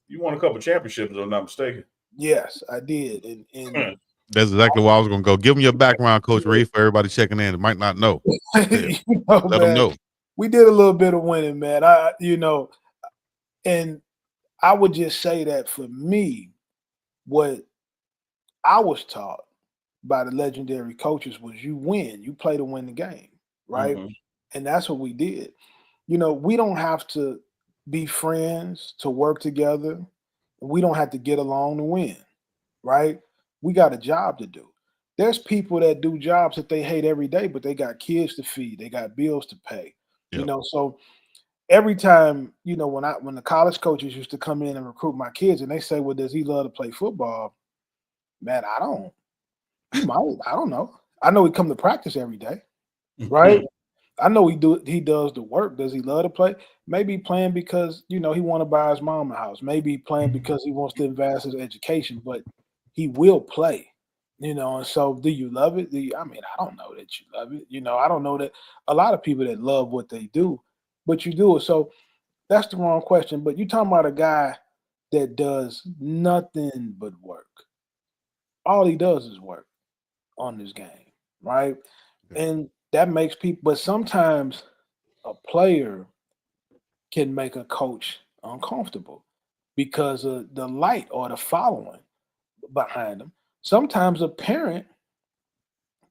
you won a couple championships, if I'm not mistaken. Yes, I did, and That's exactly why I was gonna go. Give them your background, Coach Reed, for everybody checking in that might not know. you know, Let them man, know. we did a little bit of winning, man. And I would just say that for me, what I was taught by the legendary coaches was you win, you play to win the game, right? And that's what we did. You know, we don't have to be friends to work together. We don't have to get along to win, right? We got a job to do. There's people that do jobs that they hate every day, but they got kids to feed, they got bills to pay. You Yep. know, so every time, you know, when the college coaches used to come in and recruit my kids and they say, well, does he love to play football? Man, I don't. He might. I don't know. I know he come to practice every day, right? I know he does the work. Does he love to play? Maybe playing because, you know, he want to buy his mom a house. Maybe playing because he wants to invest in his education, but he will play, you know. And so do you love it? I mean, I don't know that you love it. You know, I don't know that a lot of people that love what they do, but you do it. So that's the wrong question. But you're talking about a guy that does nothing but work. All he does is work on this game, right? And that makes people, but sometimes a player can make a coach uncomfortable because of the light or the following behind them. Sometimes a parent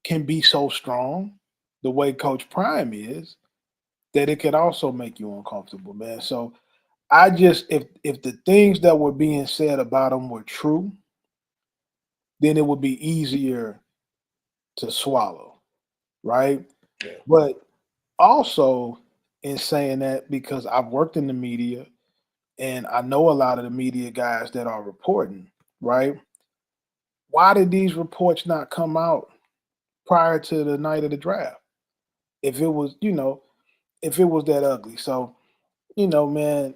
can be so strong, the way Coach Prime is, that it could also make you uncomfortable, man. So I just, if the things that were being said about him were true, then it would be easier to swallow, right? Yeah. But also, in saying that, because I've worked in the media and I know a lot of the media guys that are reporting, right? Why did these reports not come out prior to the night of the draft? If it was, you know, if it was that ugly. So, you know, man,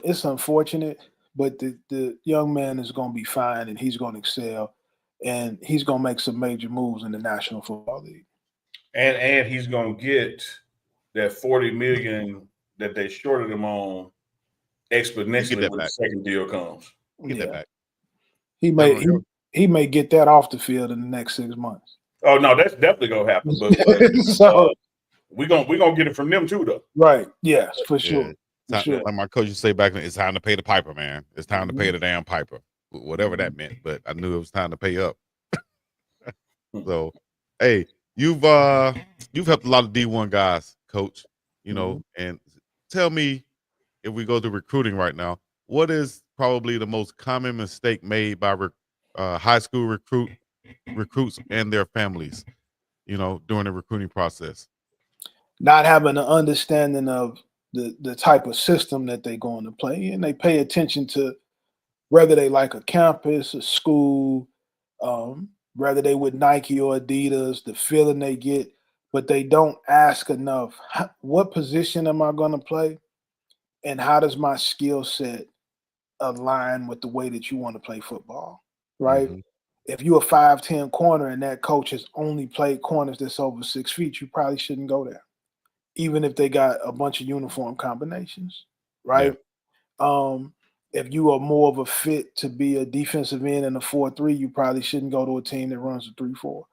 it's unfortunate, but the young man is going to be fine and he's going to excel and he's going to make some major moves in the National Football League. And he's gonna get that $40 million that they shorted him on exponentially when the second deal comes. Get that back. He may get that off the field in the next 6 months. Oh no, that's definitely gonna happen. But So we're gonna get it from them too, though. right, yes, for sure. Like my coach used to say back then, it's time to pay the piper, man. It's time to pay the damn piper, whatever that meant. But I knew it was time to pay up. So, hey, you've helped a lot of D1 guys, Coach. You know, and tell me, if we go to recruiting right now, what is probably the most common mistake made by high school recruits and their families, you know, during the recruiting process? Not having an understanding of the type of system that they're going to play in. They pay attention to whether they like a campus, a school, whether they with Nike or Adidas, the feeling they get, but they don't ask enough, what position am I going to play? And how does my skill set align with the way that you want to play football, right? If you're a 5'10" corner and that coach has only played corners that's over 6 feet, you probably shouldn't go there, even if they got a bunch of uniform combinations, right? If you are more of a fit to be a defensive end in a 4-3, you probably shouldn't go to a team that runs a 3-4.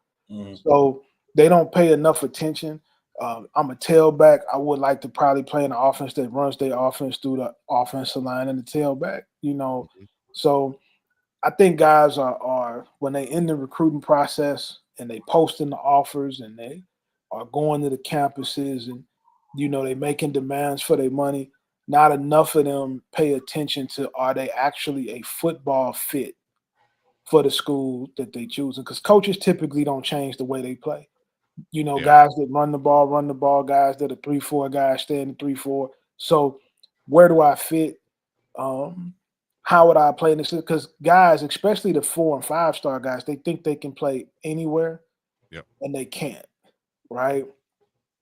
So they don't pay enough attention. I'm a tailback. I would like to probably play in an offense that runs their offense through the offensive line and the tailback, you know. So I think guys are when they in the recruiting process and they posting the offers and they are going to the campuses and they making demands for their money. Not enough of them pay attention to are they actually a football fit for the school that they choosing, because coaches typically don't change the way they play. Yeah. Guys that run the ball, guys that are 3-4 guys stay in the 3-4. So where do I fit? How would I play in this? Because guys, especially the 4 and 5 star guys, they think they can play anywhere, Yep. and they can't, right?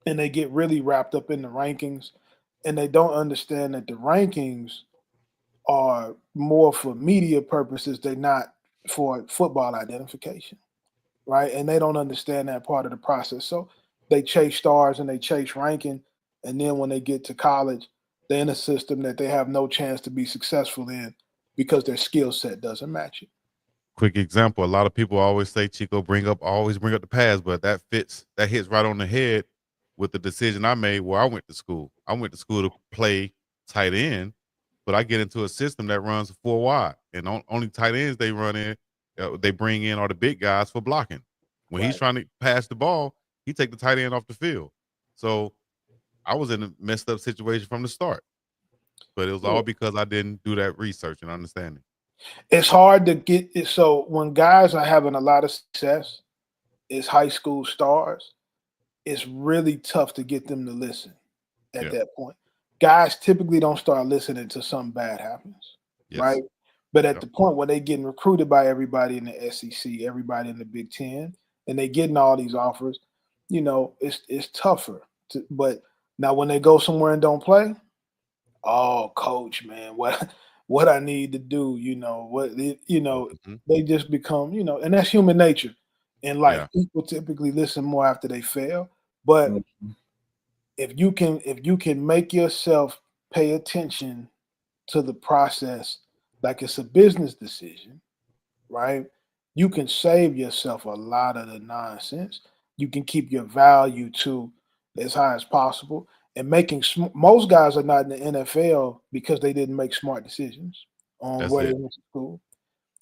And they get really wrapped up in the rankings, and they don't understand that the rankings are more for media purposes. They're not for football identification, right? And they don't understand that part of the process. So they chase stars and they chase ranking, and then when they get to college, they're in a system that they have no chance to be successful in because their skill set doesn't match it. Quick example. A lot of people always say, Chico, always bring up the past, but that hits right on the head with the decision I made where I went to school. I went to school to play tight end, but I get into a system that runs 4 wide, and only tight ends they run in, they bring in are the big guys for blocking. When he's trying to pass the ball, he take the tight end off the field. So I was in a messed up situation from the start, but it was all because I didn't do that research and understanding. It's hard to get it. So when guys are having a lot of success as high school stars, it's really tough to get them to listen at that point. Guys typically don't start listening until something bad happens, right? But at the point where they're getting recruited by everybody in the SEC, everybody in the Big Ten, and they getting all these offers, it's tougher. But now when they go somewhere and don't play, oh, coach, man, what I need to do, they just become, and that's human nature. And like people typically listen more after they fail. But if you can make yourself pay attention to the process like it's a business decision, right? You can save yourself a lot of the nonsense. You can keep your value to as high as possible. And most guys are not in the NFL because they didn't make smart decisions on where they went to school.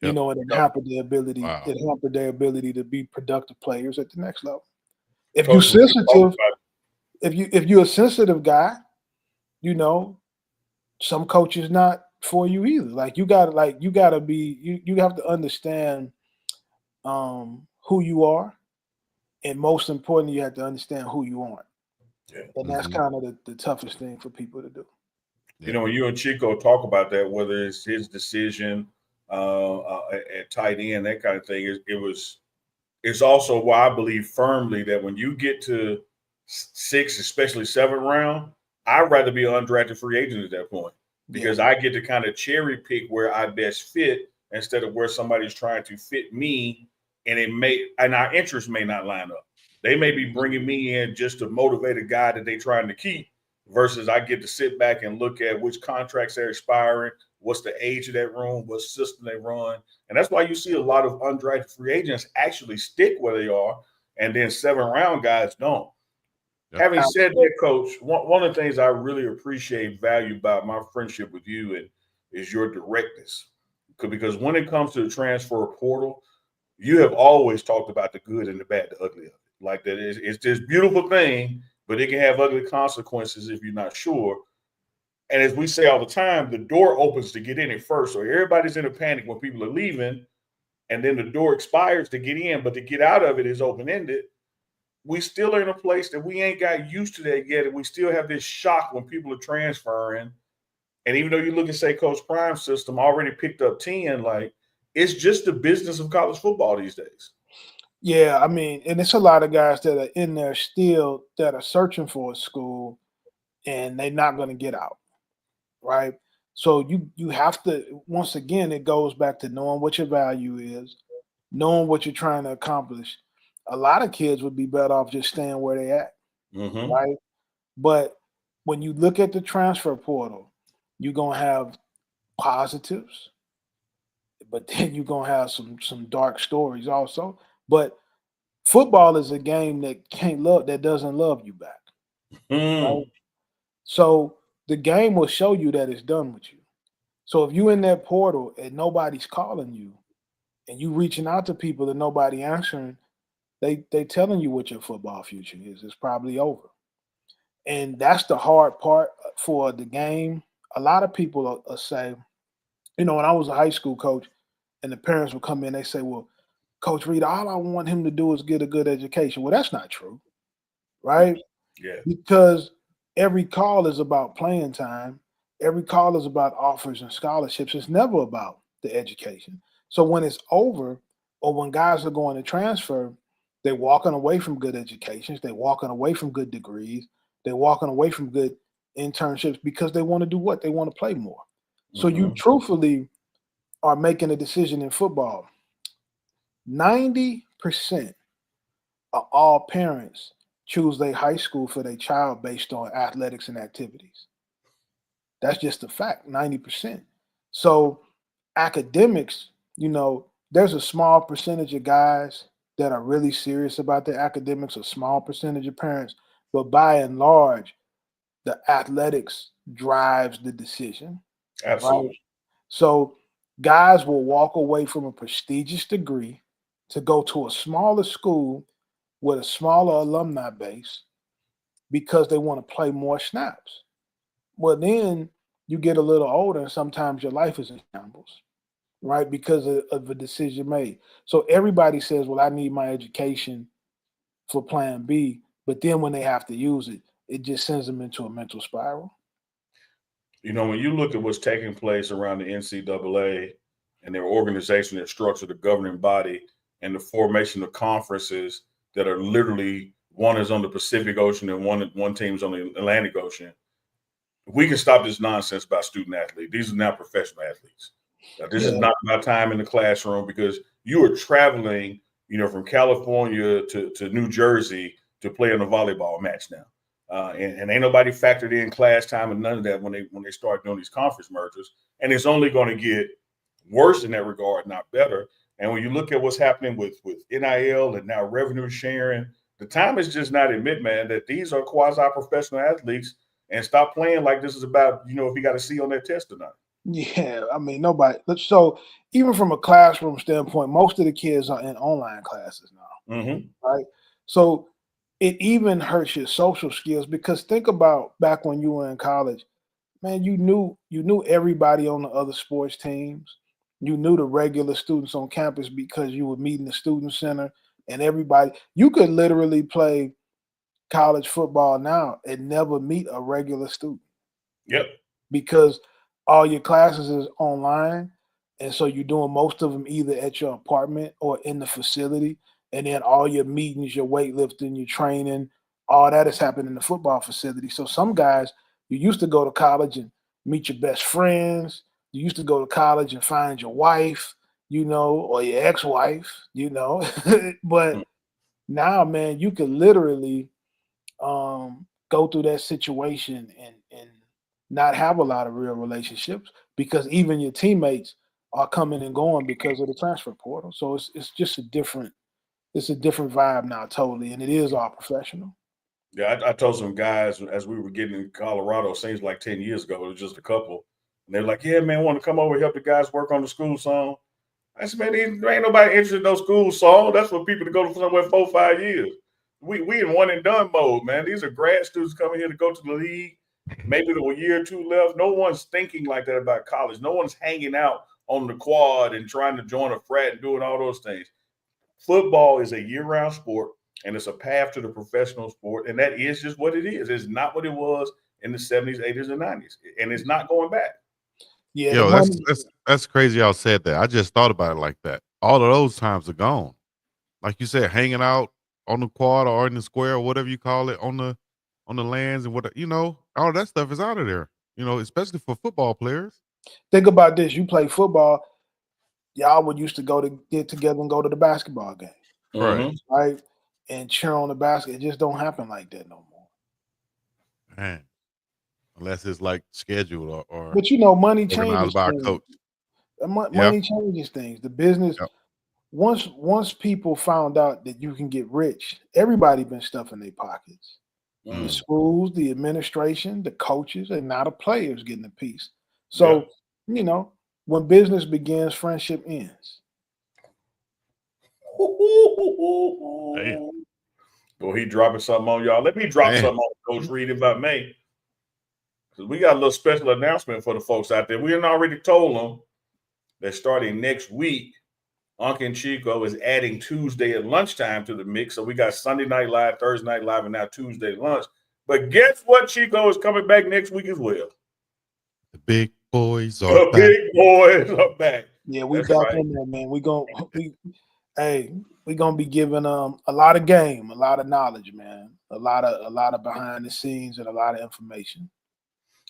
And it hampered their ability. It hampered their ability to be productive players at the next level. If you're sensitive, if you're a sensitive guy, some coaches not for you either. Like you have to understand who you are, and most importantly, you have to understand who you aren't. And that's kind of the toughest thing for people to do. When you and Chico talk about that, whether it's his decision at tight end, that kind of thing, it's also why I believe firmly that when you get to 6th, especially 7th round, I'd rather be an undrafted free agent at that point because I get to kind of cherry pick where I best fit instead of where somebody's trying to fit me, and our interests may not line up. They may be bringing me in just to motivate a guy that they're trying to keep versus I get to sit back and look at which contracts are expiring, what's the age of that room, what system they run. And that's why you see a lot of undrafted free agents actually stick where they are, and then 7th round guys don't. Having said that, Coach, one of the things I really appreciate, value about my friendship with you is your directness. Because when it comes to the transfer portal, you have always talked about the good and the bad, the ugly of it. Like that it's this beautiful thing, but it can have ugly consequences if you're not sure. And as we say all the time, the door opens to get in it first. So everybody's in a panic when people are leaving, and then the door expires to get in, but to get out of it is open-ended. We still are in a place that we ain't got used to that yet, and we still have this shock when people are transferring. And even though you look at, say, Coach Prime's system already picked up 10, like it's just the business of college football these days. Yeah, I mean, and it's a lot of guys that are in there still that are searching for a school, and they're not going to get out, right? So you have to, once again, it goes back to knowing what your value is, knowing what you're trying to accomplish. A lot of kids would be better off just staying where they at, right? But when you look at the transfer portal, you're going to have positives, but then you're going to have some dark stories also. But football is a game that doesn't love you back. Right? So the game will show you that it's done with you. So if you're in that portal and nobody's calling you, and you reaching out to people and nobody answering, they telling you what your football future is. It's probably over. And that's the hard part for the game. A lot of people will say, when I was a high school coach and the parents would come in, they say, well, Coach Reed, all I want him to do is get a good education. Well, that's not true, right? Yeah. Because every call is about playing time. Every call is about offers and scholarships. It's never about the education. So when it's over, or when guys are going to transfer, they're walking away from good educations. They're walking away from good degrees. They're walking away from good internships because they want to do what? They want to play more. So you truthfully are making a decision in football. 90% of all parents choose their high school for their child based on athletics and activities. That's just a fact, 90%. So academics, there's a small percentage of guys that are really serious about their academics, a small percentage of parents, but by and large, the athletics drives the decision. Absolutely. Right? So guys will walk away from a prestigious degree to go to a smaller school with a smaller alumni base because they want to play more snaps. Well, then you get a little older and sometimes your life is in shambles, right? Because of a decision made. So everybody says, well, I need my education for plan B. But then when they have to use it, it just sends them into a mental spiral. When you look at what's taking place around the NCAA and their organization, their structure, the governing body, and the formation of conferences that are literally one is on the Pacific Ocean and one team's on the Atlantic Ocean, we can stop this nonsense about student athletes. These are now professional athletes. This is not about time in the classroom because you are traveling, from California to New Jersey to play in a volleyball match now. And ain't nobody factored in class time and none of that when they start doing these conference mergers. And it's only going to get worse in that regard, not better. And when you look at what's happening with NIL and now revenue sharing, the time is just not admit, man, that these are quasi-professional athletes and stop playing like this is about, if you got a C on that test or not. Yeah, I mean, nobody. So even from a classroom standpoint, most of the kids are in online classes now, right? So it even hurts your social skills because think about back when you were in college, man, you knew everybody on the other sports teams. You knew the regular students on campus because you were meeting the student center and everybody. You could literally play college football now and never meet a regular student. Yep. Because all your classes is online. And so you're doing most of them either at your apartment or in the facility. And then all your meetings, your weightlifting, your training, all that is happening in the football facility. So some guys, you used to go to college and meet your best friends. You used to go to college and find your wife, or your ex-wife, But now, man, you could literally go through that situation and not have a lot of real relationships because even your teammates are coming and going because of the transfer portal. So it's just a different vibe now, totally, and it is all professional. Yeah, I told some guys as we were getting in Colorado, seems like 10 years ago, it was just a couple. And they're like, yeah, man, want to come over and help the guys work on the school song. I said, man, there ain't nobody interested in those school songs. That's for people to go to somewhere 4 or 5 years. We in one and done mode, man. These are grad students coming here to go to the league. Maybe a year or two left. No one's thinking like that about college. No one's hanging out on the quad and trying to join a frat and doing all those things. Football is a year-round sport, and it's a path to the professional sport, and that is just what it is. It's not what it was in the 70s, 80s, and 90s, and it's not going back. Yeah, Yo, that's crazy y'all said that. I just thought about it like that. All of those times are gone. Like you said, hanging out on the quad or in the square or whatever you call it on the lands and all that stuff is out of there. Especially for football players. Think about this. You play football, y'all would used to get together and go to the basketball game. Right? And cheer on the basket. It just don't happen like that no more. Man. Unless it's like scheduled or but money changes by things. a coach. Money changes things. The business once people found out that you can get rich, everybody been stuffing their pockets. The schools, the administration, the coaches, and now the players getting a piece. So, when business begins, friendship ends. Damn. Boy, he dropping something on y'all. Let me drop Damn. something on Coach Reed if I may. Because we got a little special announcement for the folks out there. We had already told them that starting next week, UNK and Chico is adding Tuesday at lunchtime to the mix. So we got Sunday night live, Thursday night live, and now Tuesday lunch. But guess what? Chico is coming back next week as well. The big boys are The back. big boys are back. Yeah, we That's back right. in there, man. We gonna be giving a lot of game, a lot of knowledge, man. A lot of behind the scenes and a lot of information.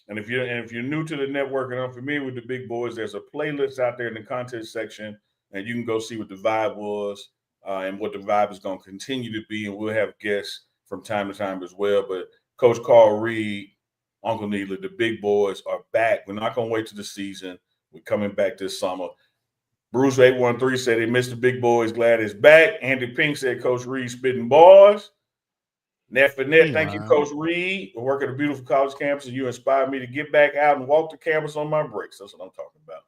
And if you're new to the network and unfamiliar with the big boys, there's a playlist out there in the content section, and you can go see what the vibe was and what the vibe is going to continue to be. And we'll have guests from time to time as well. But Coach Carl Reed, Uncle Needler, the big boys are back. We're not going to wait till the season. We're coming back this summer. Bruce 813 said he missed the big boys. Glad it's back. Andy Pink said Coach Reed spitting bars. Net for net, thank you, Coach Reed. I work at a beautiful college campus, and you inspired me to get back out and walk the campus on my breaks. That's what I'm talking about.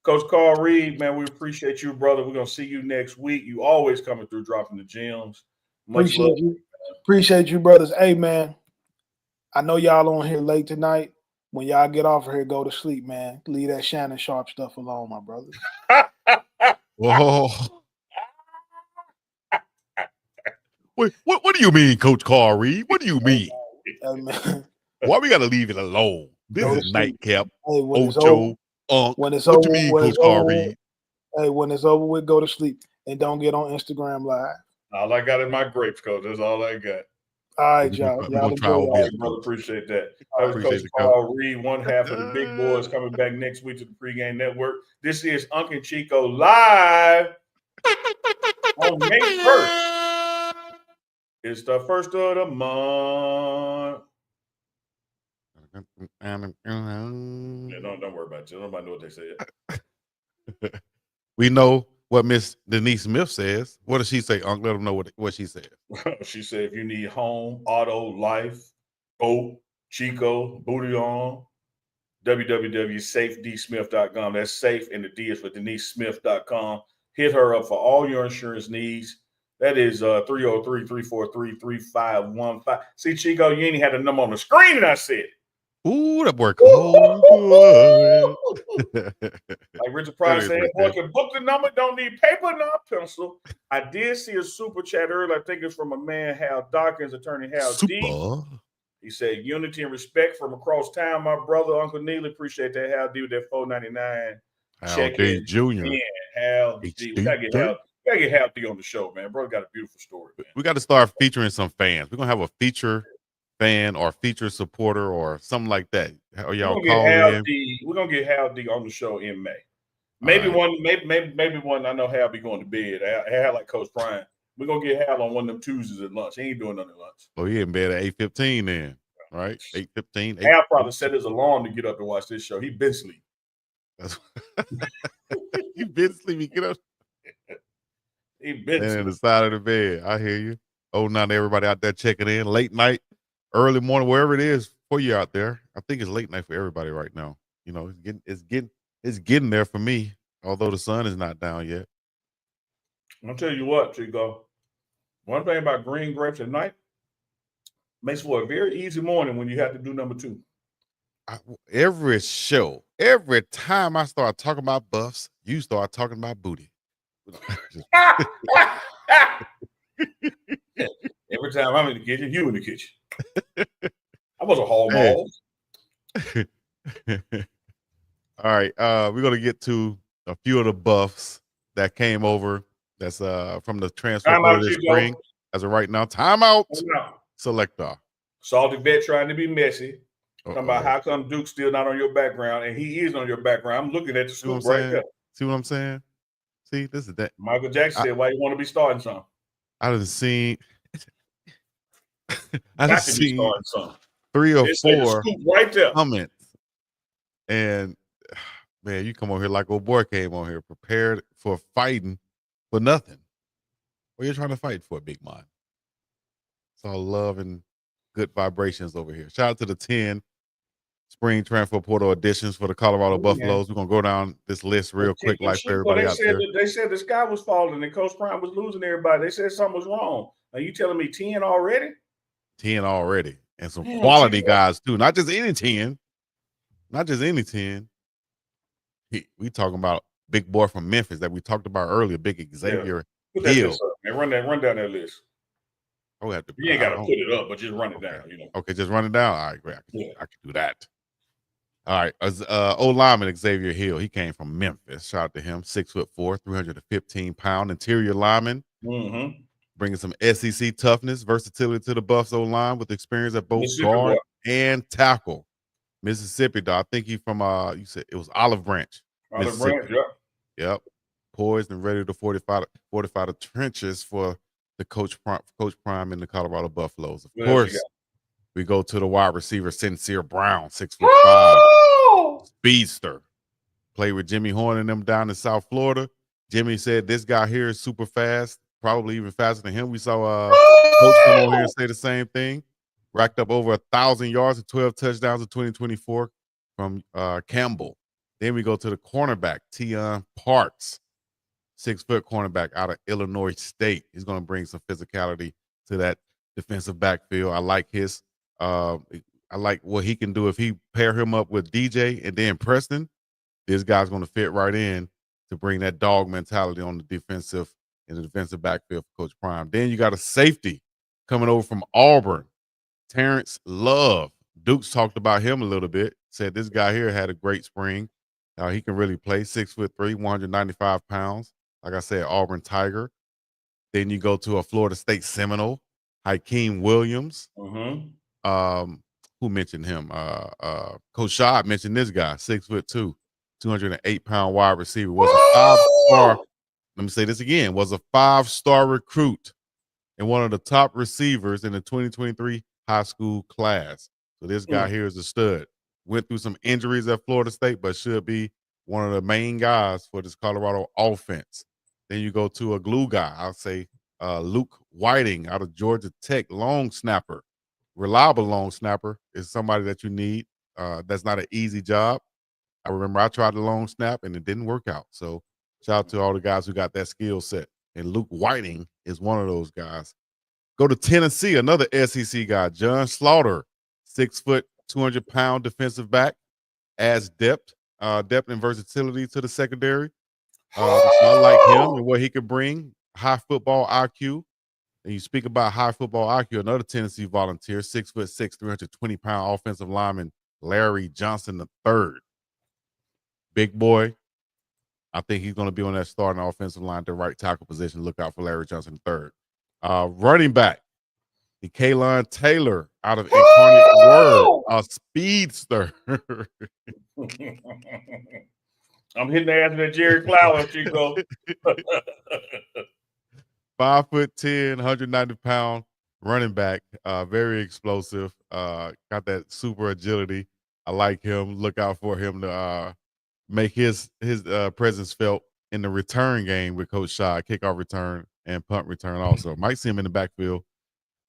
Coach Carl Reed, man, we appreciate you, brother. We're going to see you next week. You always coming through dropping the gems. Much love. Appreciate you, brothers. Hey, man, I know y'all on here late tonight. When y'all get off of here, go to sleep, man. Leave that Shannon Sharp stuff alone, my brothers. Whoa. Wait, what do you mean, Coach Carl Reed? What do you mean? Hey, man. Why we got to leave it alone? This Go to is sleep. Nightcap, Hey, Ocho, when it's what over, you mean, when Coach it's Carl over, Reed? hey, when it's over with, go to sleep and don't get on Instagram Live. All I got is my grapes, Coach. That's all I got. All right, y'all. We're going to try enjoy our y'all. best, Brother, Coach. appreciate that. I That was appreciate Coach it, Coach. Carl Reed, one half of the big boys coming back next week to the Pregame Network. This is UNK and Chico live on May 1st. It's the first of the month. Yeah, don't worry about it. Nobody know what they said. We know what Miss Denise Smith says. What does she say, Unc? Let them know what she said. She said, if you need home, auto, life, boat, Chico, booty on, www.safedsmith.com. That's safe, and the D is for DeniseSmith.com. Hit her up for all your insurance needs. That is 303-343-3515. See, Chico, you ain't had a number on the screen, and I said, ooh, that boy cold. like Richard Pryor said, boy can book the number, don't need paper nor pencil. I did see a super chat earlier. I think it's from a man, Hal Dawkins, attorney Hal D. He said, unity and respect from across town, my brother, Uncle Neil. Appreciate that, Hal D, with that $4.99 check in. Jr. Hal D. We gotta get Hal D on the show, man. Brother got a beautiful story, man. We got to start featuring some fans. We're gonna have a feature fan or feature supporter or something like that. Or y'all call in. We're gonna get Hal D on the show in May. Maybe one. I know Hal be going to bed. Hal like Coach Brian. We're gonna get Hal on one of them Tuesdays at lunch. He ain't doing nothing at lunch. Oh, he in bed at 8:15 then, right? 8:15. Hal probably set his alarm to get up and watch this show. He been sleeping. He been sleeping. Get up. He been on the side of the bed. I hear you. Oh, not everybody out there checking in. Late night, early morning, wherever it is for you out there. I think it's late night for everybody right now. You know, it's getting there for me, although the sun is not down yet. I'll tell you what, Chico. One thing about green grapes at night makes for a very easy morning when you have to do number 2. Every show, every time I start talking about buffs, you start talking about booty. Every time I'm in the kitchen, you in the kitchen. I was a hall mall. All right, we're gonna get to a few of the buffs that came over. That's from the transfer portal this spring. As of right now, timeout. Selector. Salty vet trying to be messy. Talking about how come Duke's still not on your background, and he is on your background. I'm looking at the scoop right there. See what I'm saying? See, this is that. Michael Jackson said, "Why you want to be starting something?" I didn't see. I didn't see 3 or 4 right there. comments, and man, you come on here like old boy came on here prepared for fighting for nothing. What are you trying to fight for, big man? It's all love and good vibrations over here. Shout out to the 10 spring transfer portal additions for the Colorado Yeah. Buffaloes. We're gonna go down this list real quick, like for everybody out there. They said the sky was falling and Coach Prime was losing everybody. They said something was wrong. Are you telling me 10 already? 10 already, and some Man, quality Chico. guys too. Not just any 10. Not just any 10. We talking about big boy from Memphis that we talked about earlier, big Xavier Put that Hill. list up, man. Run down that list. Oh, have to, You ain't got to put it up, but just run it okay. down. You know. Okay, just run it down. All right, great. I can do that. All right, old lineman Xavier Hill. He came from Memphis. Shout out to him. 6'4", 315-pound interior lineman. Mm-hmm. Bringing some SEC toughness, versatility to the Buffs O-line with experience at both guard and tackle. Mississippi, though. I think he from you said it was Olive Branch. Olive Branch, Yep. Poised and ready to fortify the trenches for the Coach Prime and the Colorado Buffaloes. Of course, we go to the wide receiver, Sincere Brown, 6'5", speedster. Played with Jimmy Horn and them down in South Florida. Jimmy said this guy here is super fast, probably even faster than him. We saw Coach come on here and say the same thing. Racked up over 1,000 yards and 12 touchdowns in 2024 from Campbell. Then we go to the cornerback, Tion Parks, 6-foot cornerback out of Illinois State. He's going to bring some physicality to that defensive backfield. I like his. I like what he can do if he pair him up with DJ and then Preston. This guy's going to fit right in to bring that dog mentality on the defensive backfield for Coach Prime. Then you got a safety coming over from Auburn, Terrence Love. Dukes talked about him a little bit. Said this guy here had a great spring. He can really play. 6'3", 195 pounds. Like I said, Auburn Tiger. Then you go to a Florida State Seminole, Hakeem Williams. Mm-hmm. Who mentioned him? Coach Shad mentioned this guy, 6'2", 208-pound wide receiver. Was a 5-star. Let me say this again. Was a 5-star recruit and one of the top receivers in the 2023 high school class. So this guy here is a stud. Went through some injuries at Florida State, but should be one of the main guys for this Colorado offense. Then you go to a glue guy. I'll say Luke Whiting out of Georgia Tech, long snapper. Reliable long snapper is somebody that you need. That's not an easy job. I remember I tried the long snap and it didn't work out. So shout out to all the guys who got that skill set. And Luke Whiting is one of those guys. Go to Tennessee, another SEC guy, John Slaughter, 6', 200-pound defensive back, adds depth and versatility to the secondary. I like him and what he could bring. High football IQ. And you speak about high football IQ, another Tennessee volunteer, 6'6", 320-pound offensive lineman, Larry Johnson III. Big boy. I think he's going to be on that starting offensive line, the right tackle position. Look out for Larry Johnson III. Running back, the Kaylon Taylor out of Incarnate Word, a speedster. I'm hitting the ass with that Jerry Flowers, Chico. 5'10", 190-pound running back, very explosive. Got that super agility. I like him. Look out for him to make his presence felt in the return game with Coach Shad, kickoff return and punt return also. Might see him in the backfield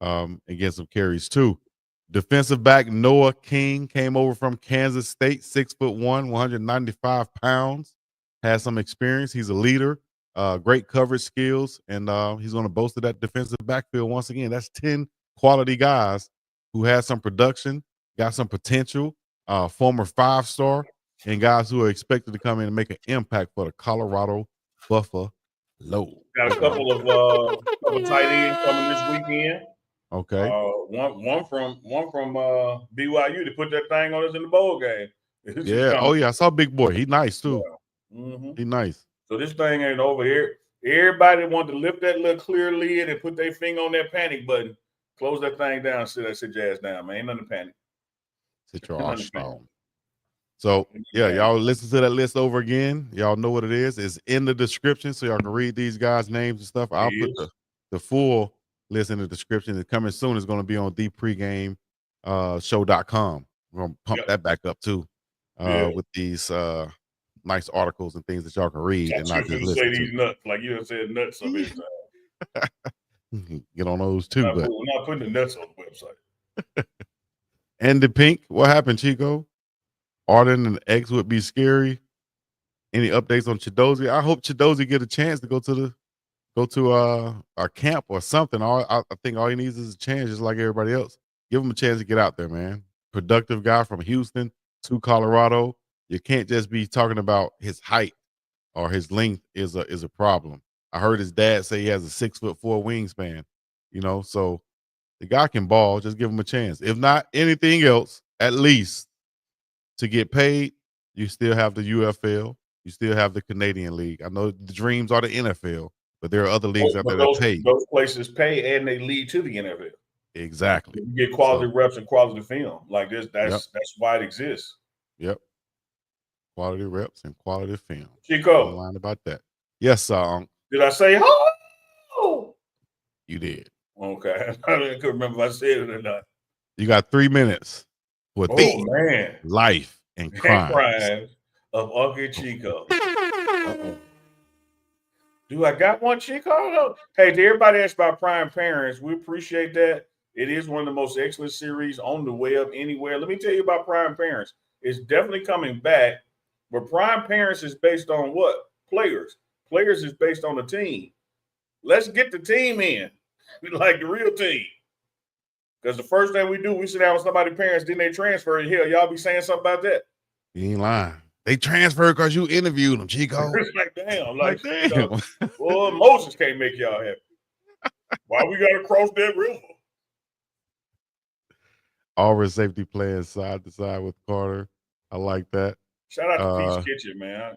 and get some carries too. Defensive back Noah King came over from Kansas State, 6'1", 195 pounds. Has some experience. He's a leader. Great coverage skills, and he's going to boast of that defensive backfield once again. That's 10 quality guys who had some production, got some potential, former 5-star, and guys who are expected to come in and make an impact for the Colorado Buffalo. Got a couple of tight ends coming this weekend. Okay. One from BYU to put that thing on us in the bowl game. Yeah. Oh yeah, I saw Big Boy. He nice too. Yeah. Mm-hmm. He nice. So this thing ain't over here. Everybody wanted to lift that little clear lid and put their finger on that panic button. Close that thing down. Sit your ass down, man. Ain't nothing to panic. Sit your ass strong. So yeah, y'all listen to that list over again. Y'all know what it is. It's in the description, so y'all can read these guys' names and stuff. I'll put the full list in the description. It's coming soon. It's going to be on the Pregame show.com. We're going to pump that back up too with these nice articles and things that y'all can read and not just listen say to. These nuts, like you said nuts on this time. Get on those too. We're not putting the nuts on the website. And the pink, what happened, Chico? Arden and X would be scary. Any updates on Chidozie? I hope Chidozie get a chance to go to our camp or something. I think all he needs is a chance, just like everybody else. Give him a chance to get out there, man. Productive guy from Houston to Colorado. You can't just be talking about his height or his length is a problem. I heard his dad say he has a 6'4" wingspan. So the guy can ball. Just give him a chance. If not anything else, at least to get paid, you still have the UFL. You still have the Canadian League. I know the dreams are the NFL, but there are other leagues out there that pay. Those places pay and they lead to the NFL. Exactly. You get quality reps and quality film. Like this, that's why it exists. Yep. Quality reps and quality film. Chico. No line about that. Yes, sir. Did I say ho? You did. Okay. I couldn't remember if I said it or not. You got 3 minutes for man. Life and crimes of Uncle Chico. Do I got one, Chico? Hey, to everybody that's about Prime Parents, we appreciate that. It is one of the most excellent series on the web anywhere. Let me tell you about Prime Parents. It's definitely coming back, but Prime Parents is based on what? Players. Players is based on the team. Let's get the team in, like the real team. Because the first thing we do, we sit down with somebody's parents, then they transfer. Hell, y'all be saying something about that. You ain't lying. They transferred because you interviewed them, Chico. It's like, damn. Like, damn. Well, Moses can't make y'all happy. Why we got to cross that river? Always safety playing side to side with Carter. I like that. Shout out to Pete's Kitchen, man.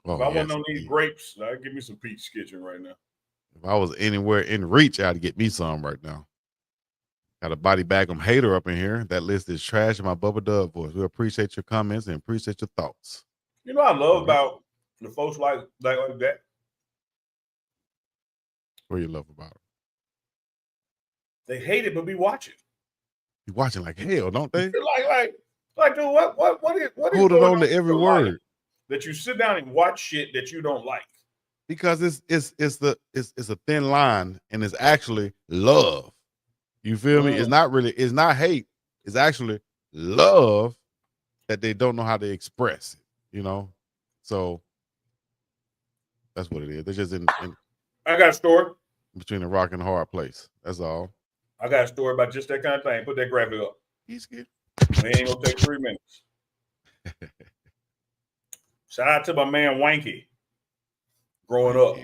Oh, if I wasn't on these grapes, I'd give me some Pete's Kitchen right now. If I was anywhere in reach, I'd get me some right now. Got a body bag of hater up in here. That list is trash in my Bubba Dub voice. We appreciate your comments and appreciate your thoughts. You know what I love about the folks like that? What do you love about it? They hate it, but be watching. Be watching like hell, don't they? Like, dude, what is hold it on to every word that you sit down and watch shit that you don't like? Because it's a thin line, and it's actually love. You feel me? It's not hate. It's actually love that they don't know how to express it, So that's what it is. They're just in I got a story. Between a rock and a hard place. That's all. I got a story about just that kind of thing. Put that graphic up. He's good. We ain't gonna take 3 minutes. Shout out to my man Wanky. Growing up,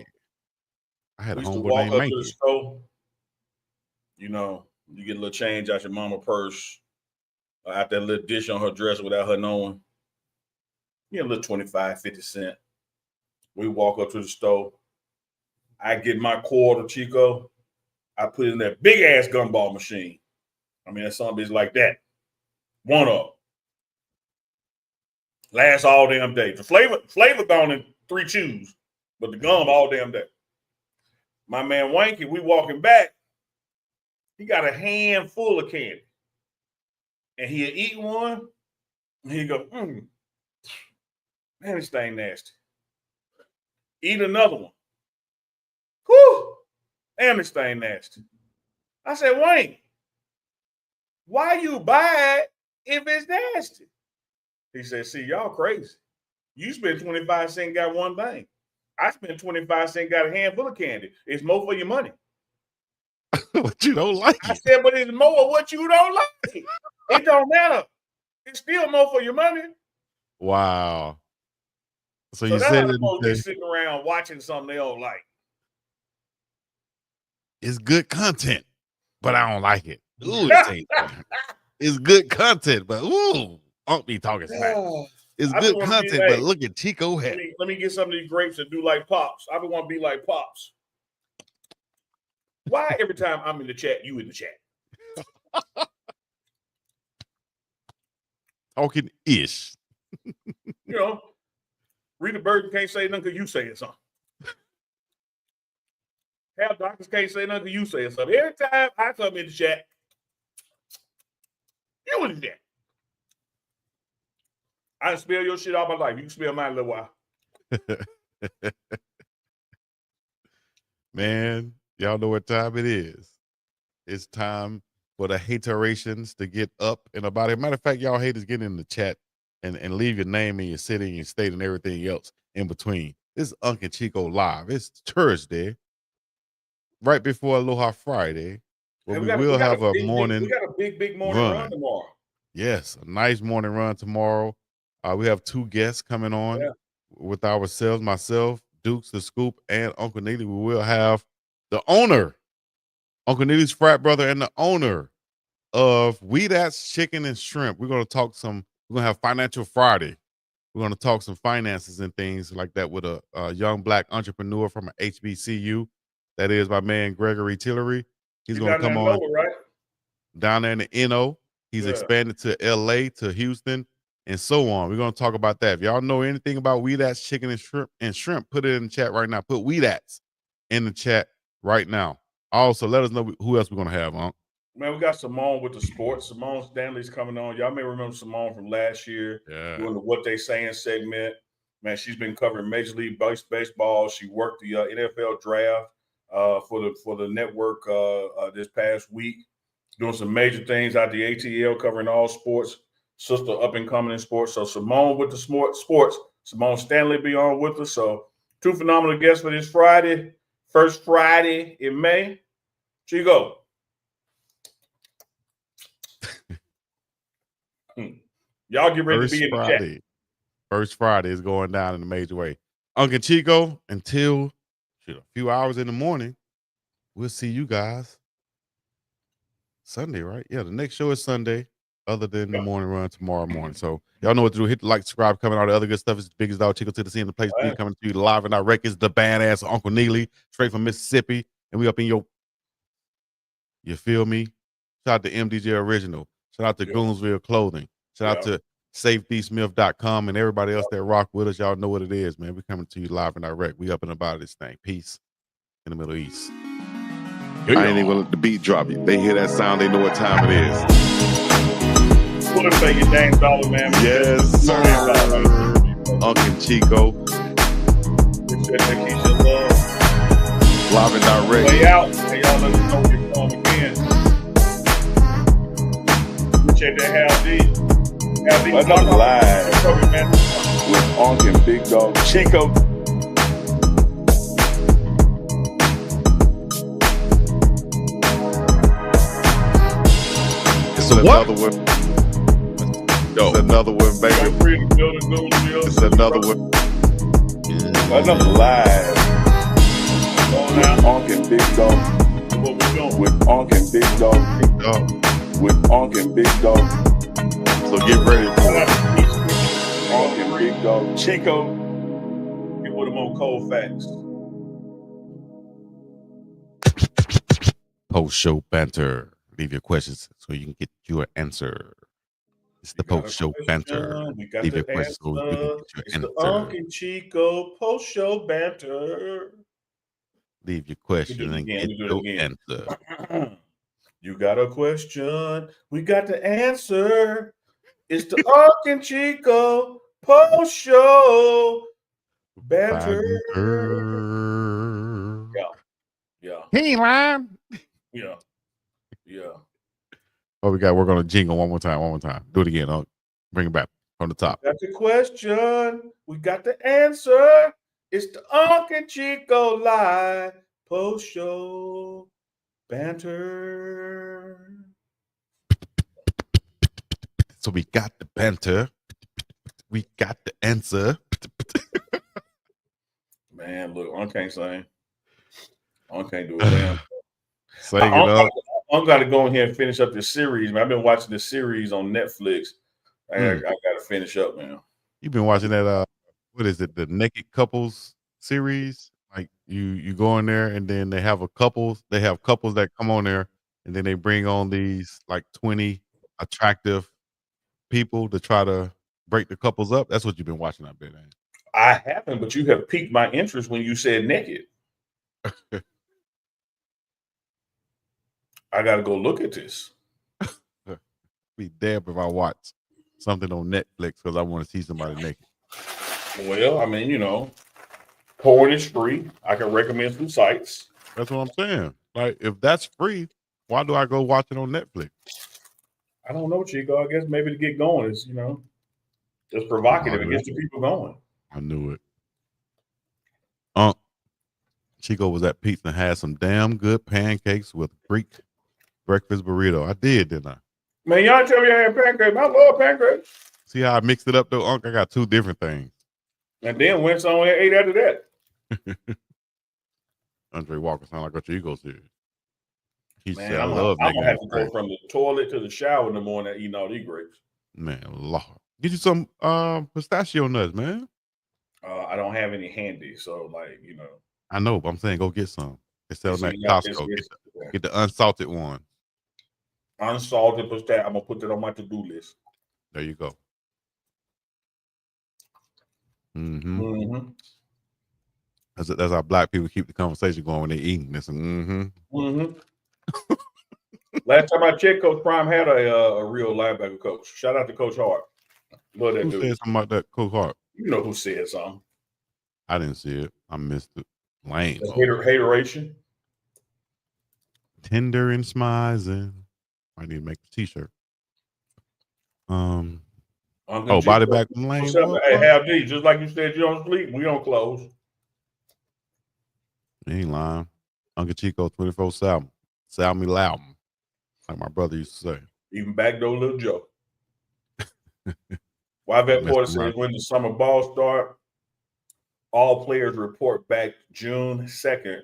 I had a used to homeboy walk named up Mikey. to the store. You get a little change out your mama purse, out that little dish on her dresser without her knowing. You get a little 25, 50 cents. We walk up to the store. I get my quarter, Chico. I put it in that big ass gumball machine. I mean, that something is like that. One up. Lasts all damn day. The flavor gone in 3 chews, but the gum all damn day. My man Wanky, we walking back. He got a handful of candy. And he'll eat one, and he'll go, man, this thing nasty. Eat another one. Whew, damn, this thing nasty. I said, Wayne, why you buy it if it's nasty? He said, see, y'all crazy. You spend 25 cents, got one thing. I spent 25 cents, got a handful of candy. It's more for your money. What you don't like. I said, but it's more of what you don't like. It don't matter. It's still more for your money. Wow. So you that's said how supposed to be sitting around watching something they don't like. It's good content, but I don't like it. Ooh, it's good content, but ooh, Unc be talking smack. It's good content, but look at Chico head. Let me get some of these grapes and do like Pops. I want to be like Pops. Why every time I'm in the chat, you in the chat? Talking ish. Rita Burgess can't say nothing because you saying something. Hal Doctors can't say nothing because you saying something. Every time I come in the chat, you in the chat. I done spell your shit all my life. You can spell mine in a little while. Man, y'all know what time it is. It's time for the haterations to get up and about it. Matter of fact, y'all haters get in the chat and leave your name and your city and your state and everything else in between. This is UNK and Chico live. It's Thursday, right before Aloha Friday, where Hey, we will have a morning we got a big morning run tomorrow. Yes, a nice morning run tomorrow. We have 2 guests coming on with ourselves, myself, Dukes, the Scoop, and Uncle Neely. We will have the owner, Uncle Neely's frat brother, and the owner of We That's Chicken and Shrimp. We're going to have Financial Friday. We're going to talk some finances and things like that with a young black entrepreneur from an HBCU. That is my man, Gregory Tillery. He's going to come on down there in the NO. He's expanded to LA, to Houston, and so on. We're going to talk about that. If y'all know anything about We That's Chicken and Shrimp, put it in the chat right now. Put We That's in the chat right now. Also, let us know who else we're going to have on. Man, we got Simone with the sports. Simone Stanley's coming on. Y'all may remember Simone from last year doing the What They Saying segment. Man, she's been covering Major League Baseball. She worked the NFL draft for the network this past week, doing some major things out the ATL, covering all sports. Sister up and coming in sports. So Simone with the sports. Simone Stanley be on with us. So 2 phenomenal guests for this Friday, first Friday in May. Chico. Y'all get ready to be in the chat. First Friday is going down in a major way. Uncle Chico, until a few hours in the morning, we'll see you guys Sunday, right? Yeah, the next show is Sunday, other than the morning run tomorrow morning. So y'all know what to do. Hit the like, subscribe, coming all the other good stuff. It's the biggest dog, Chico to the scene, the place to be, coming to you live and direct. It's the badass Uncle Neely, straight from Mississippi. And we up in your, you feel me? Shout out to MDJ Original. Shout out to Goonsville Clothing. Shout out to SafeDSmith.com and everybody else that rock with us. Y'all know what it is, man. We're coming to you live and direct. We up and about this thing. Peace in the Middle East. I ain't even gonna let the beat drop you. They hear that sound, they know what time it is. Put it your dang dollar, man. Yes, sir. Uncle Chico. Live and direct. Way out. Hey, y'all let us know when you're calling again. Appreciate that, Hal D. Another live with UNK and Big Dog Chico. It's another one. Yo, it's another one, baby. It's another one. Another live with UNK and Big Dog. With UNK and Big Dog. With UNK and Big Dog. So get ready for it. UNK and Big Dog Chico. Get with them on cold facts. Post-show banter. Leave your questions so you can get your answer. It's the post-show banter. Leave your questions so we can get your it's answer. The UNK and Chico post-show banter. Leave your question and get your answer. You got a question, we got the answer. It's the UNK and Chico post-show banter. Yeah. Hey, line. Yeah. Oh, we got to work on a jingle one more time. Do it again. I'll bring it back from the top. We got the question, we got the answer. It's the UNK and Chico live post-show banter. So we got the banter. We got the answer. Man, look, I can't sing. I can't do it. Damn. Sing it up. I'm got to go in here and finish up this series, man. I've been watching this series on Netflix. I got to finish up, man. You've been watching that, what is it, the Naked Couples series? Like you go in there and then they have couples that come on there and then they bring on these like 20 attractive people to try to break the couples up. That's what you've been watching, I bet. I haven't, but you have piqued my interest when you said naked. I got to go look at this. Be damned if I watch something on Netflix because I want to see somebody naked. Well, I mean, porn is free. I can recommend some sites. That's what I'm saying. Like, if that's free, why do I go watch it on Netflix? I don't know, Chico. I guess maybe to get going is, It's provocative. It gets the people going. I knew it. Chico was at Pete's and had some damn good pancakes with Greek breakfast burrito. I did, didn't I? Man, y'all tell me I had pancakes. I love pancakes. See how I mixed it up though, Unc? I got two different things. And then went somewhere and ate after that. Andre Walker sound like what Chico said. He Man, said, I'm love gonna have to grapes. go from the toilet to the shower in the morning eating all these grapes. Man, Lord. Get you some pistachio nuts, man. I don't have any handy, so I know, but I'm saying go get some. They sell them at you got Costco. this- Get the unsalted one. unsalted pistachio. I'm gonna put that on my to-do list. There you go. Mm-hmm. That's how black people keep the conversation going when they're eating. This. Last time I checked, Coach Prime had a real linebacker coach. Shout out to Coach Hart. Love that Who dude. said something about that, Coach Hart? You know who said something. I didn't see it. I missed it. Lame. Hateration. Tender and smizing. I need to make a t-shirt. Body back from lane. Hey, Hal D, just like you said, you don't sleep. We don't close. He ain't lying. Uncle Chico 24/7. Sound me loud. Like my brother used to say. Even backdoor Little Joe. Wyvet Porter says when the summer ball start, all players report back June 2nd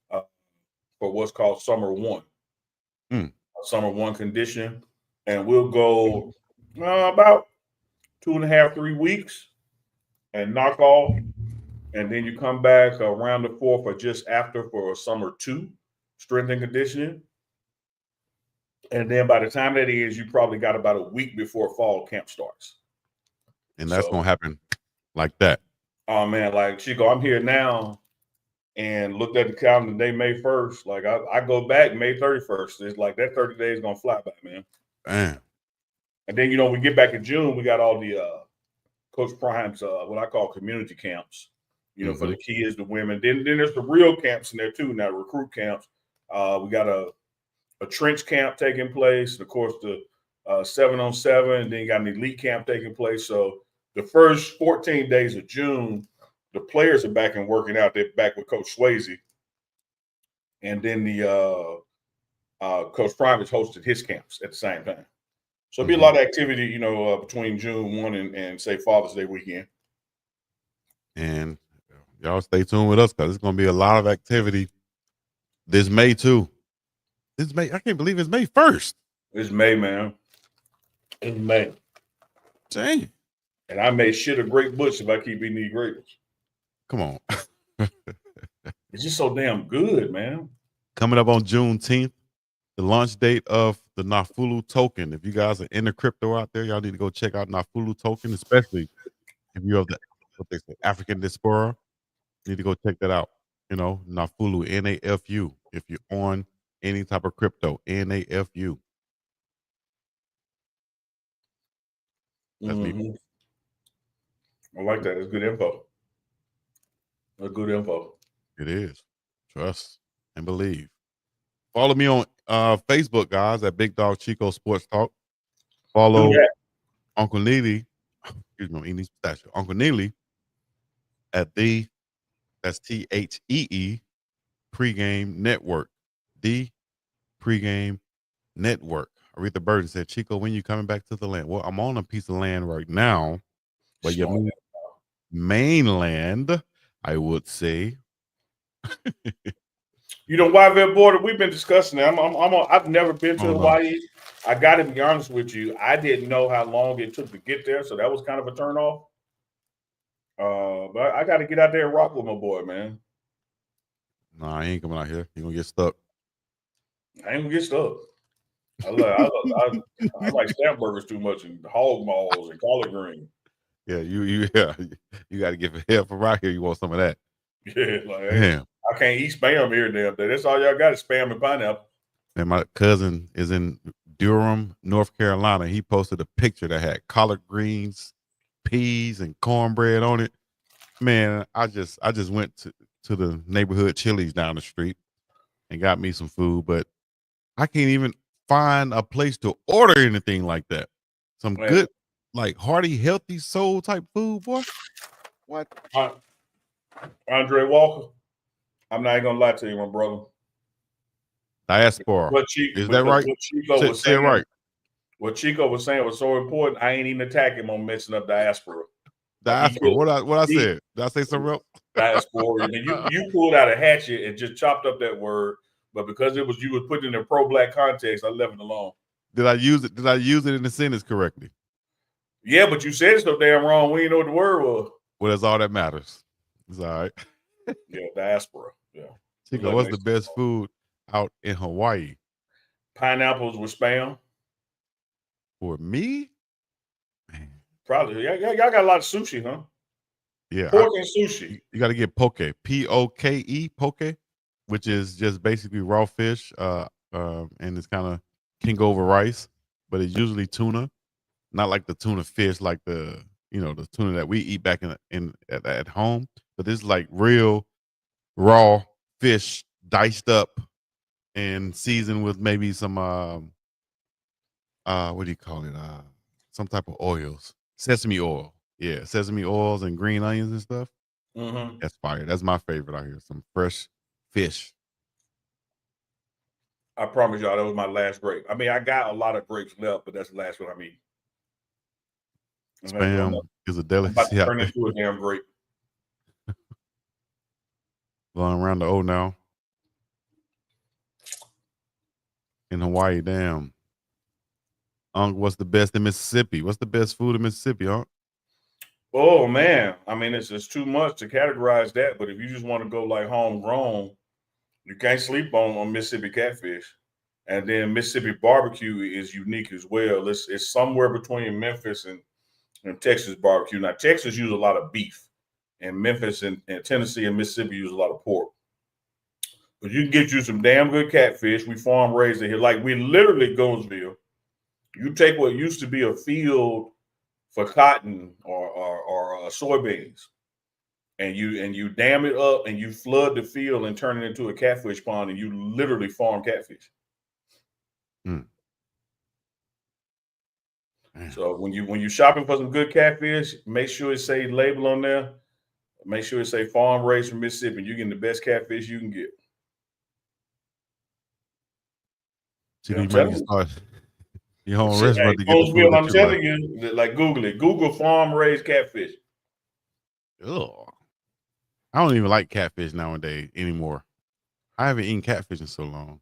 for what's called Summer 1. Summer 1 condition. And we'll go about 2.5, 3 weeks and knock off. And then you come back around the 4th or just after for a Summer 2 strength and conditioning. And then by the time that is, you probably got about a week before fall camp starts. And that's going to happen like that. Oh, man, like Chico, I'm here now and looked at the calendar today, May 1st. Like I go back May 31st. It's like that 30 days going to fly by, man. Damn. And then, we get back in June, we got all the Coach Prime's, what I call community camps, for the kids, the women. Then there's the real camps in there too, now recruit camps. We got a trench camp taking place, and of course the 7-on-7, and then you got an elite camp taking place. So the first 14 days of June, the players are back and working out. They're back with Coach Swayze. And then the Coach Prime has hosted his camps at the same time. So it'll be a lot of activity, between June 1 and say Father's Day weekend. And y'all stay tuned with us because it's going to be a lot of activity this May too. This May, I can't believe it's May 1st. It's May, man. It's May. Dang. And I may shit a great bush if I keep eating these grapes. Come on. It's just so damn good, man. Coming up on Juneteenth, the launch date of the Nafulu token. If you guys are into crypto out there, y'all need to go check out Nafulu token, especially if you have the African diaspora. You need to go check that out. Nafulu, N-A-F-U. If you're on any type of crypto, N-A-F-U. That's me. I like that. It's good info. That's good info. It is. Trust and believe. Follow me on Facebook, guys, at Big Dog Chico Sports Talk. Follow Uncle Neely. Excuse me, I'm eating these pistachios. Uncle Neely at that's T-H-E-E Pregame Network. The Pregame Network. Aretha Burden said, Chico, when you coming back to the land? Well, I'm on a piece of land right now, but your mainland, I would say. Wyvet border, we've been discussing that. I've never been to Hawaii. I got to be honest with you. I didn't know how long it took to get there, so that was kind of a turnoff. But I got to get out there and rock with my boy, man. Nah, I ain't coming out here. You're going to get stuck. I ain't going to get stuck. I like stamp burgers too much and hog maws and collard green. Yeah, you got to get help from right here. You want some of that? Yeah, damn. I can't eat spam here damn day. That's all y'all got is spam and pineapple. And my cousin is in Durham, North Carolina. He posted a picture that had collard greens, peas, and cornbread on it. Man, I just went to the neighborhood Chili's down the street and got me some food, but I can't even find a place to order anything like that. Some good like hearty, healthy soul type food, boy. What? Andre Walker. I'm not even gonna lie to you, my brother. Diaspora. Is that right? What Chico was Say it saying, right. what Chico was saying was so important. I ain't even attack him on messing up diaspora. Diaspora. What I said? Did I say something else? Diaspora. You pulled out a hatchet and just chopped up that word, but because you was put in a pro-black context, I left it alone. Did I use it? Did I use it in the sentence correctly? Yeah, but you said it so damn wrong. We didn't know what the word was. Well, that's all that matters. It's all right. Yeah, diaspora. Yeah. Chico, what's the best food out in Hawaii? Pineapples with Spam. For me? Man. Probably. Y'all got a lot of sushi, huh? Yeah. Pork and sushi. You got to get poke. P-O-K-E, poke, which is just basically raw fish. And it's kind of can go over rice, but it's usually tuna. Not like the tuna fish, like the tuna that we eat back at home. But this is like real raw fish diced up and seasoned with maybe some what do you call it? Some type of oils. Sesame oil. Yeah, sesame oils and green onions and stuff. Mm-hmm. That's fire. That's my favorite out here. Some fresh fish. I promise y'all that was my last grape. I mean, I got a lot of grapes left, but that's the last one I'm eating. Spam is a I'm delicacy. about to turn into a damn grape. Going around the O now. In Hawaii, damn. What's the best in Mississippi? What's the best food in Mississippi, Unc? Oh man, I mean it's just too much to categorize that. But if you just want to go like homegrown, you can't sleep on Mississippi catfish. And then Mississippi barbecue is unique as well. It's somewhere between Memphis and Texas barbecue. Now Texas use a lot of beef, and Memphis and Tennessee and Mississippi use a lot of pork. But you can get you some damn good catfish. We farm raised it here. Like we literally Gainesville. You take what used to be a field for cotton or soybeans, and you dam it up and you flood the field and turn it into a catfish pond, and you literally farm catfish. Mm. So when you shopping for some good catfish, make sure it say label on there. Make sure it say farm raised from Mississippi. You're getting the best catfish you can get. So you might start your own restaurant to get the food I'm telling you, like Google it. Google farm raised catfish. Ugh. I don't even like catfish nowadays anymore. I haven't eaten catfish in so long.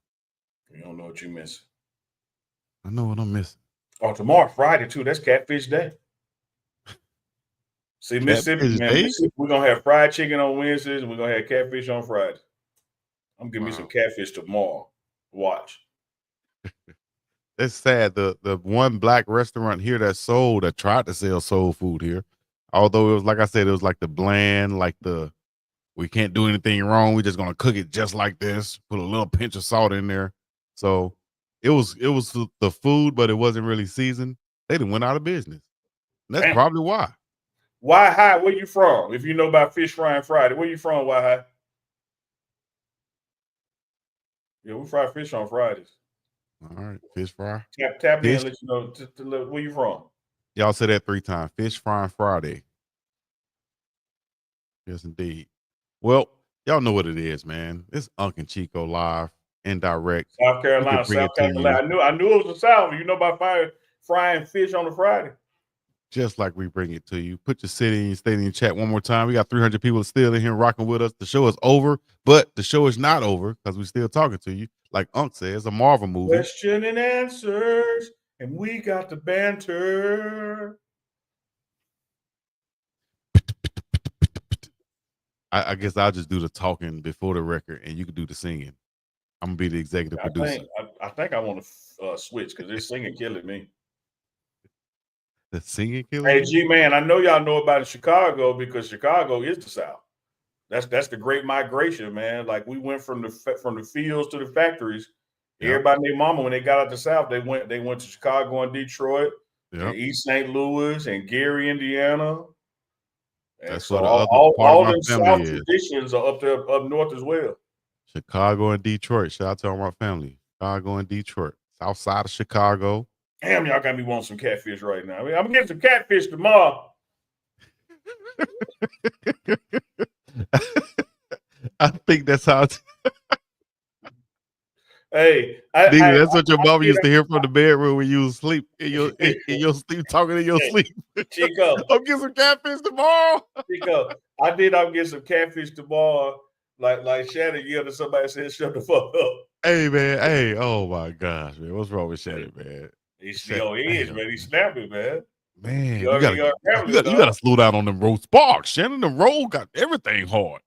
You don't know what you miss. I know what I'm missing. Oh, tomorrow, Friday, too. That's Catfish Day. See, Mississippi, we're going to have fried chicken on Wednesdays, and we're going to have catfish on Friday. I'm giving me some catfish tomorrow. Watch. It's sad. The one black restaurant here that tried to sell soul food here, although it was, like I said, it was like the bland, like we can't do anything wrong. We're just going to cook it just like this, put a little pinch of salt in there. So it was the food, but it wasn't really seasoned. They done went out of business. And that's probably why. Why High? Where you from? If you know about Fish Frying Friday, where you from? Why High? Yeah, we fry fish on Fridays. All right, fish fry. Tap me and let you know where you from. Y'all said that 3 times. Fish Frying Friday. Yes, indeed. Well, y'all know what it is, man. It's UNK and Chico live and direct. South Carolina. I knew it was the South. You know about frying fish on a Friday. Just like we bring it to you. Put your city and your state in your chat one more time. We got 300 people still in here rocking with us. The show is over, but the show is not over because we're still talking to you. Like UNK says, a Marvel movie. Question and answers, and we got the banter. I guess I'll just do the talking before the record, and you can do the singing. I'm gonna be the executive producer. I think I want to switch because this singing killing me. The singing killing. Hey, G man, I know y'all know about Chicago because Chicago is the South. That's the Great Migration, man. Like we went from the fields to the factories. Yep. Everybody and their mama, when they got out the South, they went to Chicago and Detroit, and East St. Louis and Gary, Indiana. And that's so what all them South traditions are up there, up north as well. Chicago and Detroit. Shout out to all my family. Chicago and Detroit. South side of Chicago. Damn, y'all got me wanting some catfish right now. I mean, I'm gonna get some catfish tomorrow. I think that's how. Hey, That's what your mama used to hear from the bedroom when you was asleep in your sleep, talking in your sleep. Chico, I'm getting some catfish tomorrow. Chico, I'm getting some catfish tomorrow. Like Shannon yelled at somebody and said, "Shut the fuck up." Hey man, hey, oh my gosh, man, what's wrong with Shannon, man? He's still on edge, man. He's snapping, man. Man, You gotta slow down on them road sparks. Shannon, the road got everything hard.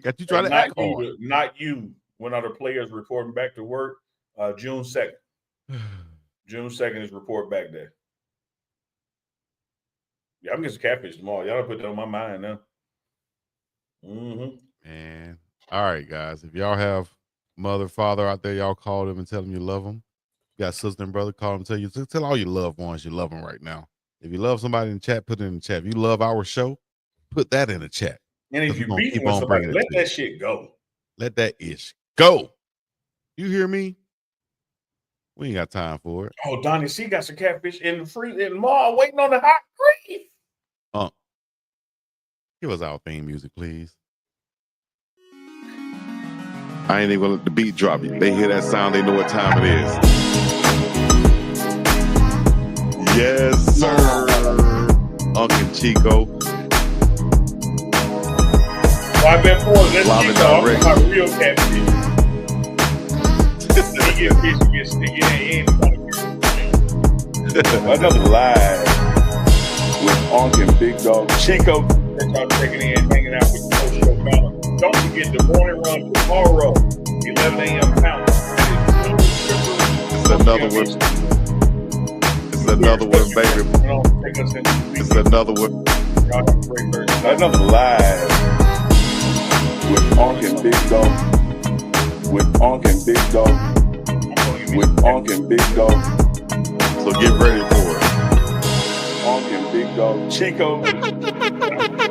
Got you trying to act hard. Not you. When other players reporting back to work, June 2nd. June 2nd is report back day. Yeah, I'm getting some catfish tomorrow. Y'all put that on my mind now. Mm-hmm. Man. All right, guys. If y'all have mother, father out there, y'all call them and tell them you love them. You got sister and brother, call them, tell all your loved ones you love them right now. If you love somebody in the chat, put it in the chat. If you love our show, put that in the chat. And if you're beating with somebody, let that shit go. Let that ish go. You hear me? We ain't got time for it. Oh, Donnie C got some catfish in the freezer in the mall waiting on the hot grease. Give us our theme music, please. I ain't even gonna let the beat drop. They hear that sound, they know what time it is. Yes, sir. Uncle Chico. I've been for it. Let's keep talking about real catfish. He get fish, he gets sticky, and Another live with Unc and Big Dog Chico. That y'all checking in, hanging out with the show banter. Don't forget the morning run tomorrow, 11 a.m. Mountain. It's another one. It's another one, baby. It's another one. Another live with Unc and Big Dog. With Unc and Big Dog. With Unc and Big Dog. So get ready for it. Unc and Big Dog Chico.